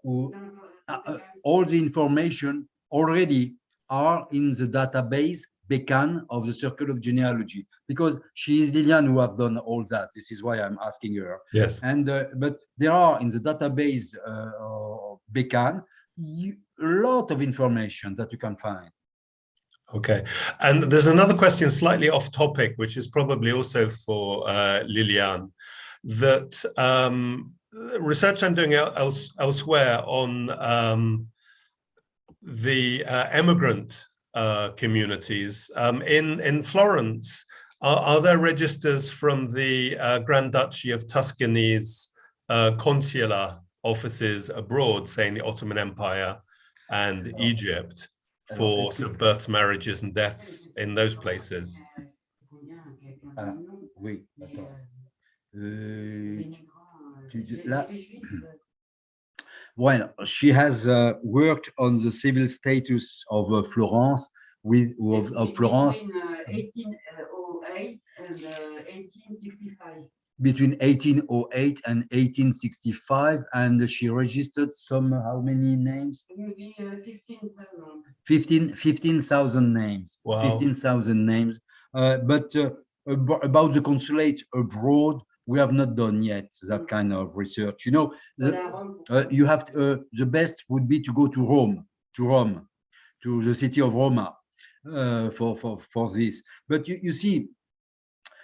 All the information already are in the database Becan of the Circle of Genealogy, because she is Liliane who have done all that. This is why I'm asking her. Yes. And but there are in the database Becan a lot of information that you can find. Okay, and there's another question slightly off topic, which is probably also for Liliane, that research I'm doing elsewhere on the emigrant communities. In Florence, are there registers from the Grand Duchy of Tuscany's consular offices abroad, say in the Ottoman Empire and Egypt, for sort of births, marriages and deaths in those places? Oui, well, she has worked on the civil status of Florence of Florence between 1808 and 1865, and she registered how many names? 15,000 names. Wow. 15,000 names. But about the consulate abroad, we have not done yet that kind of research. You know, you have to, the best would be to go to Rome, to the city of Roma for this. But you see,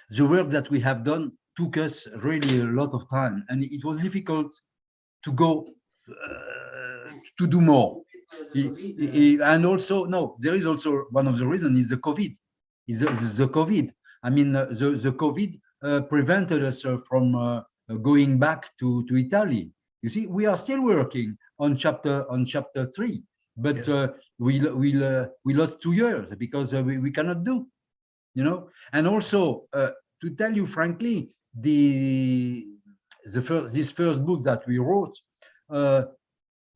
the work that we have done took us really a lot of time, and it was difficult to go to do more. And also, no, there is also one of the reasons is the COVID. Is the COVID. I mean, the COVID prevented us from going back to Italy. You see, we are still working on chapter 3, but we lost 2 years because we cannot do, you know. And also, to tell you frankly, this first book that we wrote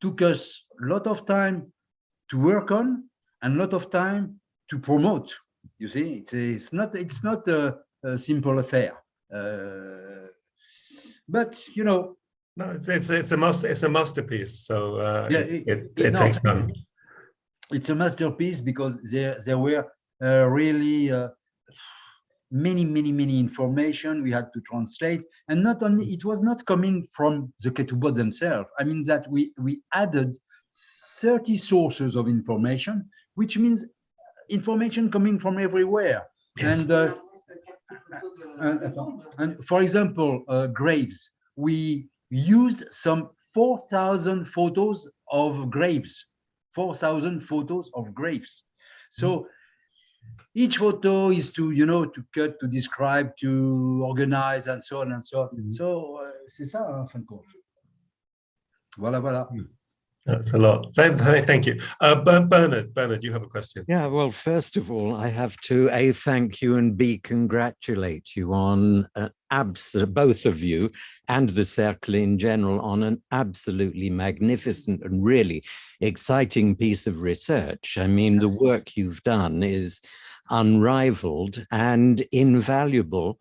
took us a lot of time to work on and a lot of time to promote. You see, it's not a simple affair, but you know. No, it's a masterpiece. So it takes time. It's a masterpiece because there were really many information we had to translate, and not only it was not coming from the Ketubbot themselves. I mean that we added 30 sources of information, which means information coming from everywhere. Yes. And for example, graves. We used some 4,000 photos of graves. 4,000 photos of graves. So each photo is to, you know, to cut, to describe, to organize, and so on and so on. So c'est ça, en fin de compte. Voilà. That's a lot. Thank you. Bernard, you have a question. Yeah, well, first of all, I have to A, thank you, and B, congratulate you on both of you and the Cercle in general on an absolutely magnificent and really exciting piece of research. I mean, the work you've done is unrivaled and invaluable.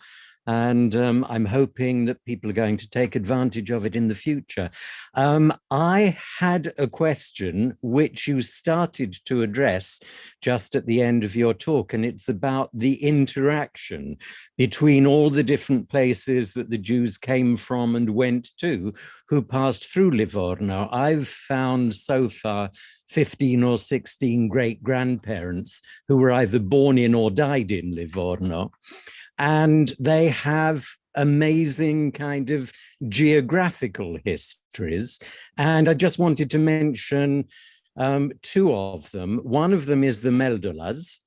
And I'm hoping that people are going to take advantage of it in the future. I had a question which you started to address just at the end of your talk, and it's about the interaction between all the different places that the Jews came from and went to, who passed through Livorno. I've found so far 15 or 16 great-grandparents who were either born in or died in Livorno. And they have amazing kind of geographical histories. And I just wanted to mention two of them. One of them is the Meldolas,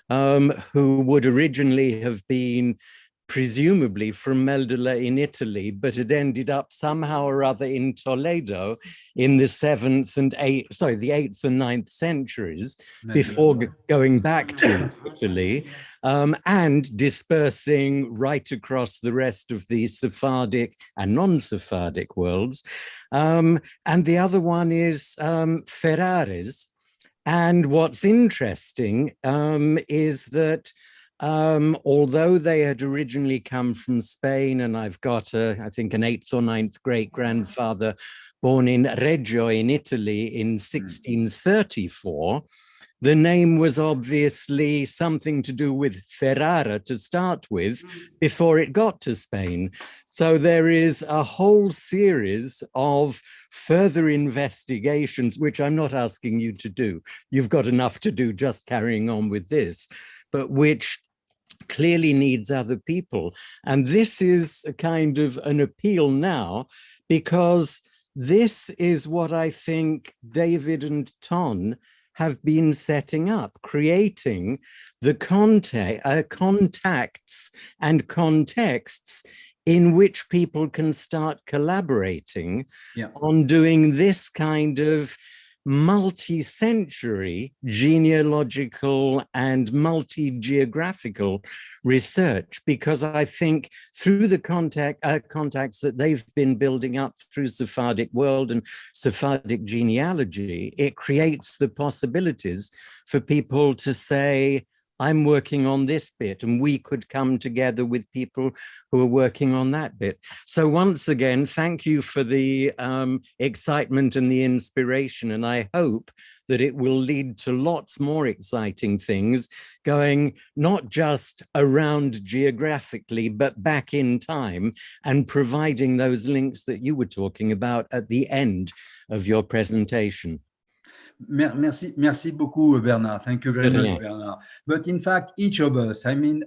who would originally have been presumably from Meldola in Italy, but had ended up somehow or other in Toledo in the 8th and 9th centuries before going back to Italy and dispersing right across the rest of the Sephardic and non-Sephardic worlds. And the other one is Ferraris. And what's interesting is that although they had originally come from Spain, and I've got, I think, an 8th or 9th great-grandfather born in Reggio in Italy in 1634, the name was obviously something to do with Ferrara to start with before it got to Spain. So there is a whole series of further investigations, which I'm not asking you to do. You've got enough to do just carrying on with this, but which clearly needs other people. And this is a kind of an appeal now, because this is what I think David and Ton have been setting up, creating the contacts and contexts in which people can start collaborating on doing this kind of multi-century genealogical and multi-geographical research, because I think through the contacts that they've been building up through Sephardic World and Sephardic Genealogy, it creates the possibilities for people to say, I'm working on this bit, and we could come together with people who are working on that bit. So once again, thank you for the excitement and the inspiration. And I hope that it will lead to lots more exciting things going not just around geographically, but back in time, and providing those links that you were talking about at the end of your presentation. Merci beaucoup, Bernard. Thank you very much, Bernard. But in fact, each of us, I mean,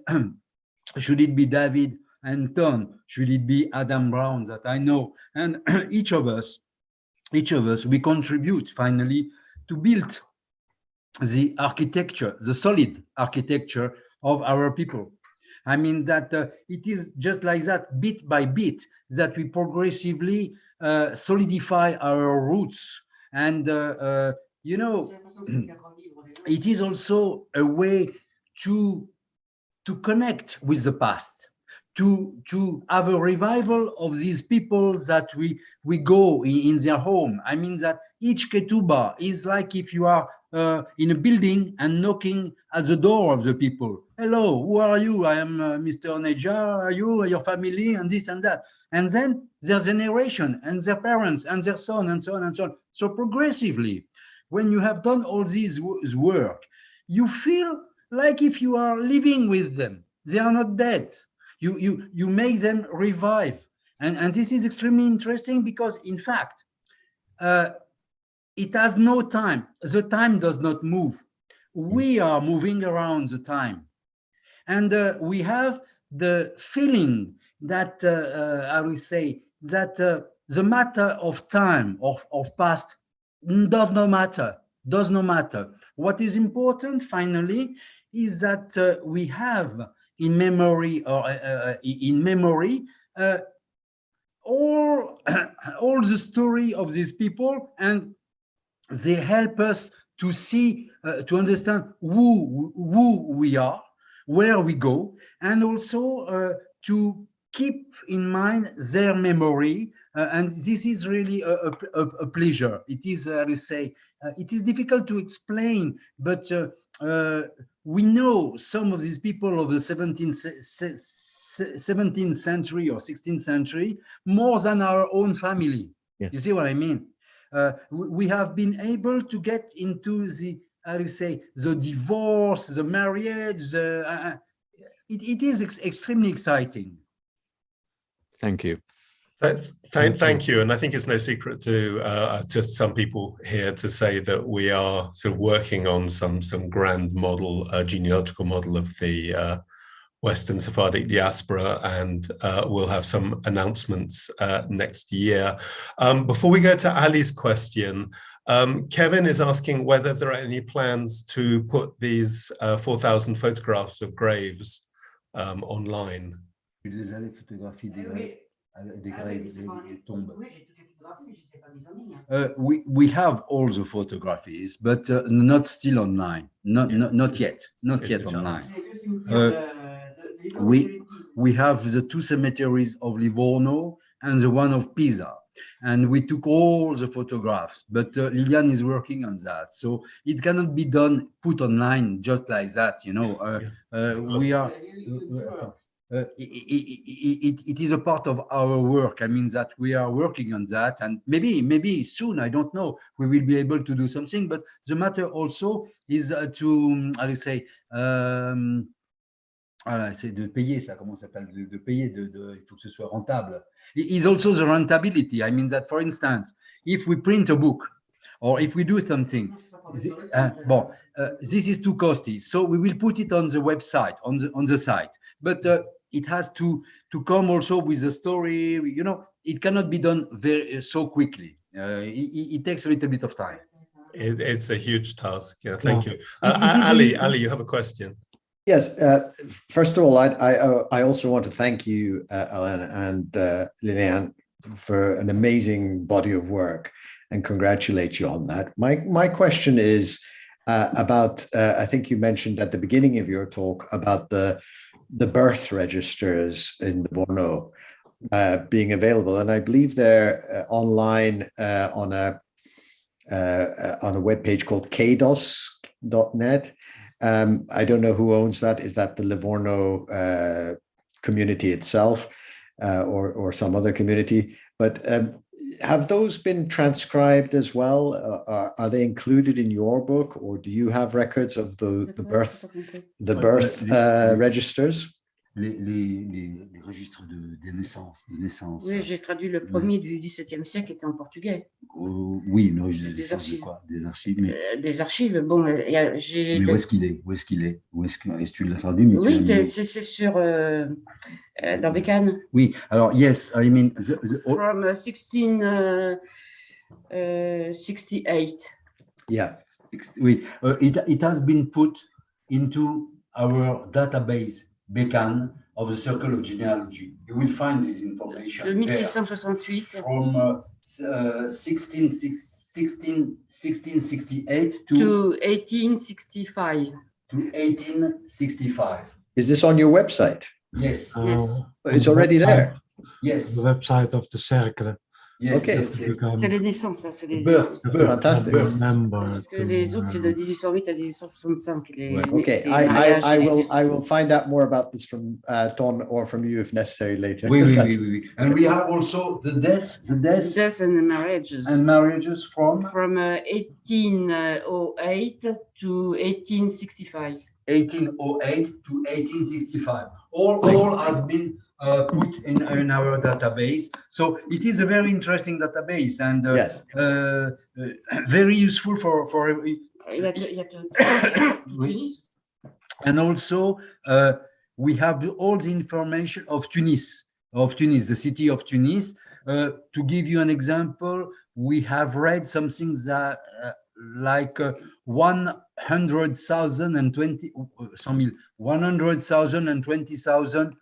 should it be David and Ton, should it be Adam Brown that I know, and each of us, we contribute finally build the architecture, the solid architecture of our people. I mean that it is just like that, bit by bit, that we progressively solidify our roots. And, you know, it is also a way to connect with the past, to have a revival of these people that we go in their home. I mean that each ketubah is like if you are in a building and knocking at the door of the people. Hello, who are you? I am Mr. Nedjar. Are you, your family, and this and that? And then their generation and their parents and their son and so on and so on. So progressively, when you have done all this work, you feel like if you are living with them. They are not dead. You make them revive. And this is extremely interesting because, in fact, it has no time. The time does not move. We are moving around the time. And we have the feeling that, I will say, that the matter of time, of past, does not matter. What is important, finally, is that we have in memory all the story of these people, and they help us to see, to understand who we are, where we go, and also to keep in mind their memory. And this is really a pleasure. It is, I will say, it is difficult to explain, but we know some of these people of the 17th century or 16th century more than our own family. Yes. You see what I mean? We have been able to get into the, how do you say, the divorce, the marriage. It is extremely exciting. Thank you. Thank you. And I think it's no secret to some people here to say that we are sort of working on some grand model, genealogical model of the Western Sephardic diaspora, and we'll have some announcements next year. Before we go to Ali's question, Kevin is asking whether there are any plans to put these 4,000 photographs of graves online. We have all the photographies, but not still online. Not yet online. We have the two cemeteries of Livourno and the one of Pisa, and we took all the photographs. But Liliane is working on that, so it cannot be put online just like that. You know, we are. It is a part of our work. I mean that we are working on that, and maybe soon, I don't know, we will be able to do something. But the matter also is to, I will say, c'est de payer ça, comment ça s'appelle, de payer, il faut que ce soit rentable. It is also the rentability. I mean that, for instance, if we print a book, or if we do something, this is too costly. So we will put it on the website, on the site. But it has to come also with a story. You know, it cannot be done so quickly. It takes a little bit of time. It's a huge task. Yeah, thank you. Ali, you have a question. Yes. First of all, I also want to thank you, Alain and Liliane, for an amazing body of work, and congratulate you on that. My question is about, I think you mentioned at the beginning of your talk about the birth registers in Livorno being available, and I believe they're online on a web page called kdos.net. I don't know who owns that. Is that the Livorno community itself, or some other community? But have those been transcribed as well? Are they included in your book, or do you have records of the birth registers? Les registres des naissances. Oui, j'ai traduit le premier du XVIIe siècle qui était en portugais. Oui, le registre des archives. Des archives, mais... Des archives, bon, j'ai... Mais où est-ce qu'il est? Où est-ce que tu l'as traduit? Oui, c'est sur... dans Bécane. Oui, alors, yes, I mean... From 1668. Yeah. It has been put into our database, Becan, of the Circle of Genealogy. You will find this information De there 1668 from 1668 to 1865. to 1865. Is this on your website? Yes, It's already there. yes, The website of the Cercle. yes, Okay. yes, yes. C'est les naissances, ça, c'est les Birth, naissances. birth, Fantastic. birth. Remember Parce que les autres, c'est de 1808 à 1865. Ouais. Okay, les mariages et les- I will find out more about this from Ton or from you if necessary later. Oui, oui, oui, oui. And we have also the deaths Deaths and marriages. and marriages from From 1808 to 1865. 1808 to 1865. All has been put in our database. So it is a very interesting database and Yes. very useful for Il y a Oui. Tunis. and also we have all the information of Tunis, the city of Tunis. To give you an example, we have read something that like 100,000 and 120,000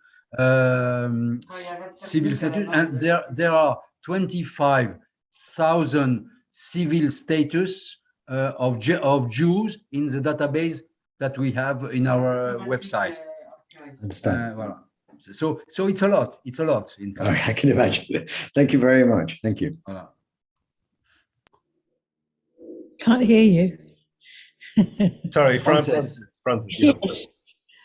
civil status, and there are 25,000 civil status of Jews in the database that we have in our website. Understand. Voilà. So it's a lot. It's a lot. In fact. I can imagine. Thank you very much. Thank you. Voilà. Can't hear you. Sorry, Frances. Frances. Yes.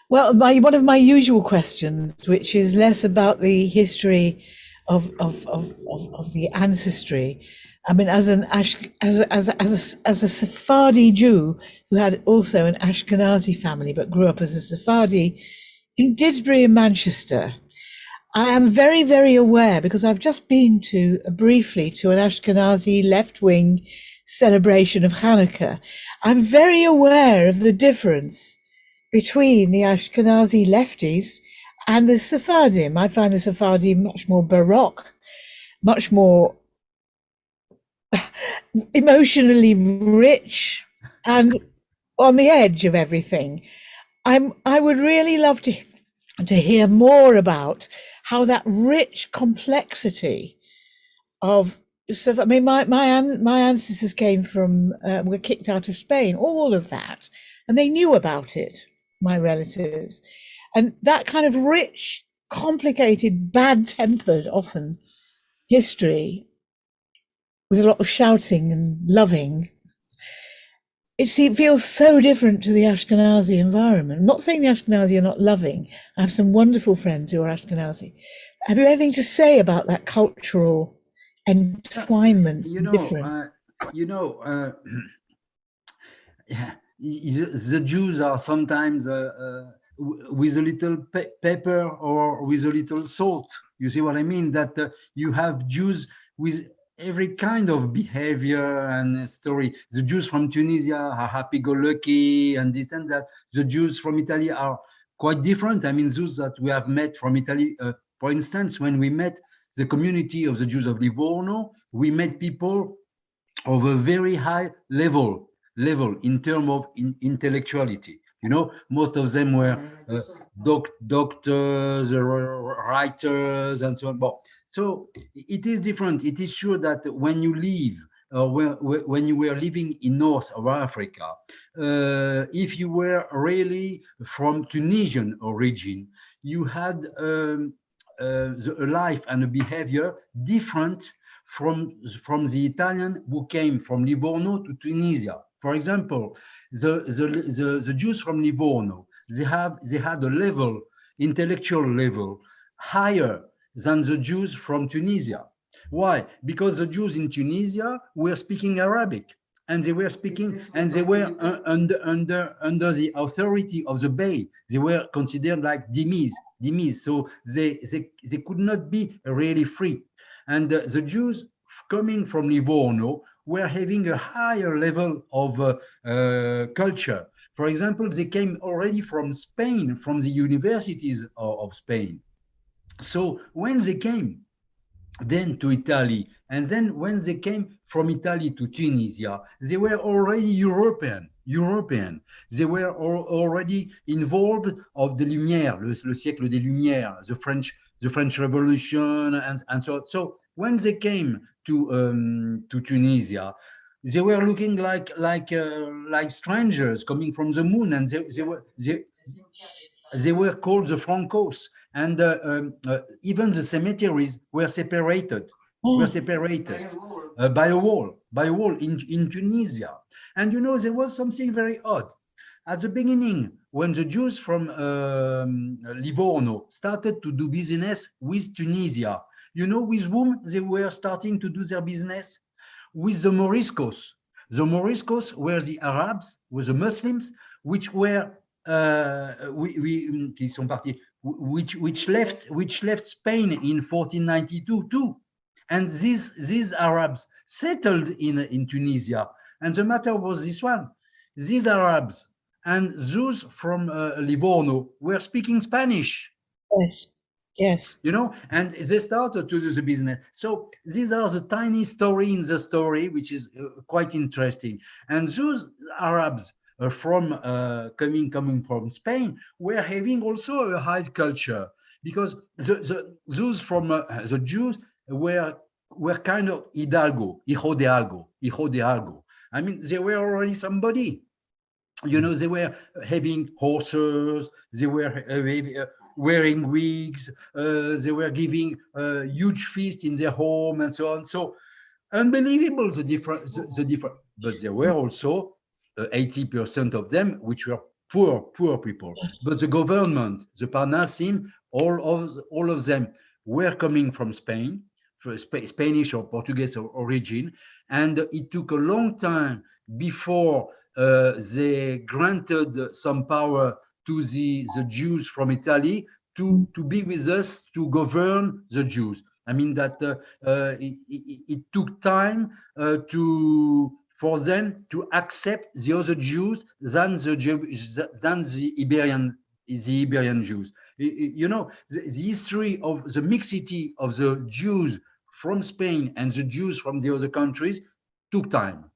Well, one of my usual questions, which is less about the history of the ancestry. I mean, as a Sephardi Jew who had also an Ashkenazi family but grew up as a Sephardi in Didsbury in Manchester, I am very, very aware, because I've just been briefly to an Ashkenazi left-wing celebration of Hanukkah. I'm very aware of the difference between the Ashkenazi lefties and the Sephardim. I find the Sephardim much more baroque, much more emotionally rich and on the edge of everything. I would really love to hear more about how that rich complexity of, I mean, my ancestors came from, were kicked out of Spain, all of that, and they knew about it, my relatives. And that kind of rich, complicated, bad-tempered, often, history with a lot of shouting and loving, it feels so different to the Ashkenazi environment. I'm not saying the Ashkenazi are not loving. I have some wonderful friends who are Ashkenazi. Have you anything to say about that cultural entwinement, difference? Yeah, the Jews are sometimes with a little pepper or with a little salt. You see what I mean? That you have Jews with every kind of behavior and story. The Jews from Tunisia are happy-go-lucky and this and that. The Jews from Italy are quite different. I mean, those that we have met from Italy, for instance, when we met the community of the Jews of Livorno, we met people of a very high level in terms of intellectuality. You know, most of them were doctors, writers, and so on. But, so it is different. It is sure that when you live, when you were living in North of Africa, if you were really from Tunisian origin, you had a life and a behavior different from the Italian who came from Libourno to Tunisia. For example, the Jews from Livorno, they had a level, intellectual level, higher than the Jews from Tunisia. Why? Because the Jews in Tunisia were speaking Arabic, and they were speaking, and they were under the authority of the Bey. They were considered like dhimmis. So they could not be really free. And the Jews coming from Livorno were having a higher level of culture. For example, they came already from Spain, from the universities of Spain. So when they came, then to Italy. And then when they came from Italy to Tunisia, they were already European. They were already involved of the Lumière, le siècle des Lumières, the French Revolution, and so on. So when they came to Tunisia, they were looking like strangers coming from the moon, and they were called the Francos, and even the cemeteries were separated. By a wall in Tunisia. And you know, there was something very odd. At the beginning, when the Jews from Livorno started to do business with Tunisia, you know with whom they were starting to do their business? With the Moriscos. The Moriscos were the Arabs, were the Muslims, which were which left Spain in 1492 too. And these Arabs settled in Tunisia. And the matter was this one. These Arabs and those from Livorno were speaking Spanish. Yes. You know, and they started to do the business. So these are the tiny story in the story, which is quite interesting. And those Arabs coming from Spain were having also a high culture, because those from the Jews were kind of hijo de algo. I mean, they were already somebody. You know, they were having horses, they were wearing wigs, they were giving a huge feast in their home and so on. So unbelievable the different. But there were also 80% of them which were poor people. But the government, the Parnassim, all of them were coming from Spain, Spanish or Portuguese origin, and it took a long time before they granted some power to the Jews from Italy to be with us to govern the Jews. I mean that it took time for them to accept the other Jews than the Iberian Jews. You know, the history of the mixity of the Jews from Spain and the Jews from the other countries took time.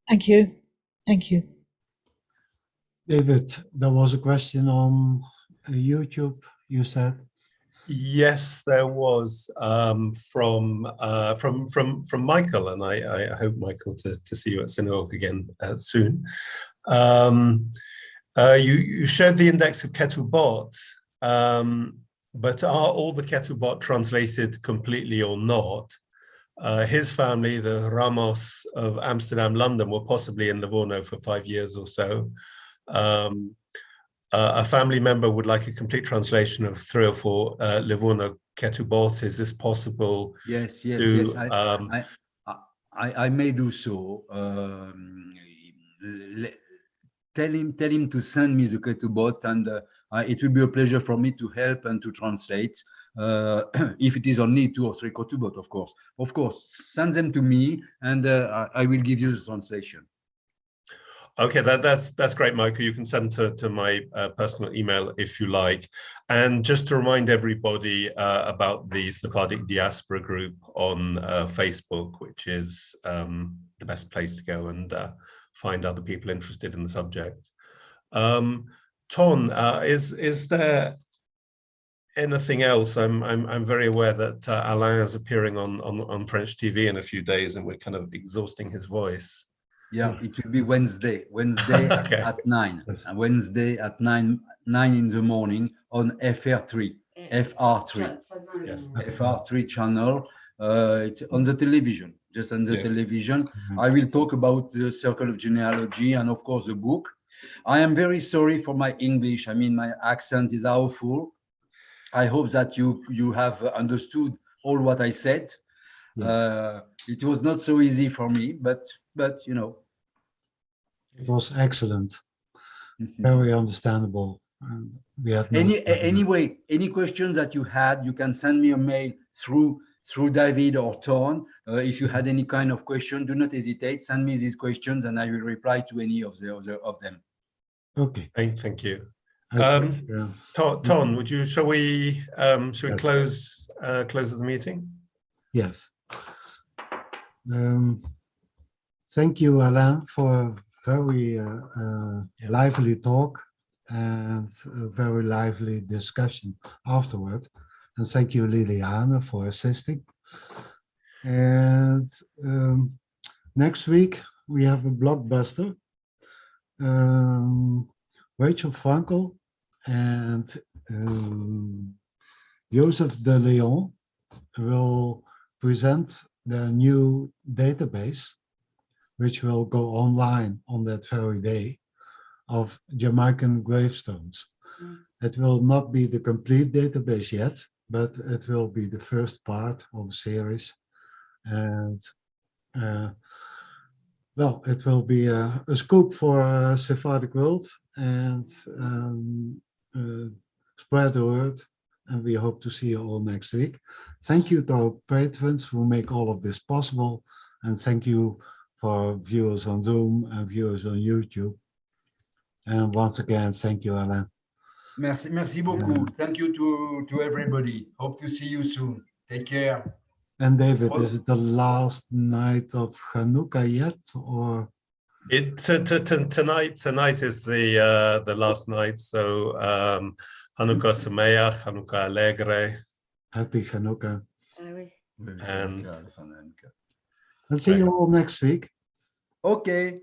Thank you. David, there was a question on YouTube, you said. Yes, there was from Michael, and I hope, Michael, to see you at Synagogue again soon. You showed the index of Ketubbot, but are all the Ketubbot translated completely or not? His family, the Ramos of Amsterdam, London, were possibly in Livorno for 5 years or so. A family member would like a complete translation of 3 or 4 Livorno Ketubbot. Is this possible? Yes. I may do so. Tell him to send me the Ketubbot, and it will be a pleasure for me to help and to translate. If it is only 2 or 3 Ketubbot, of course, send them to me, and I will give you the translation. Okay, that's great, Michael. You can send to my personal email if you like. And just to remind everybody about the Sephardic diaspora group on Facebook, which is the best place to go and find other people interested in the subject. Ton, is there anything else? I'm very aware that Alain is appearing on French TV in a few days, and we're kind of exhausting his voice. Yeah, it will be Wednesday okay. at 9. Wednesday at 9 in the morning on FR3. Yes. FR3 channel. It's on the television, just on the television. I will talk about the Circle of Genealogy and, of course, the book. I am very sorry for my English. I mean, my accent is awful. I hope that you have understood all what I said. Yes. It was not so easy for me, but you know. It was excellent, very understandable. And we had anyway, any questions that you had, you can send me a mail through David or Ton. If you had any kind of question, do not hesitate. Send me these questions, and I will reply to any of them. Okay. Thank you. Ton, shall we close the meeting? Yes. Thank you, Alain, for a very lively talk and a very lively discussion afterward. And thank you, Liliane, for assisting. And next week, we have a blockbuster. Rachel Frankel and Joseph de Leon will present their new database, which will go online on that very day, of Jamaican gravestones. It will not be the complete database yet, but it will be the first part of a series. And well, it will be a scoop for Sephardic world, and spread the word. And we hope to see you all next week. Thank you to our patrons who make all of this possible. And thank you for viewers on Zoom and viewers on YouTube. And once again, thank you, Alain. Merci beaucoup. Thank you to everybody. Hope to see you soon. Take care. And David, is it the last night of Hanukkah yet, or? Tonight is the last night. So Hanukkah Sameach, Hanukkah Alegre. Happy Hanukkah. And I'll see you all next week. Okay.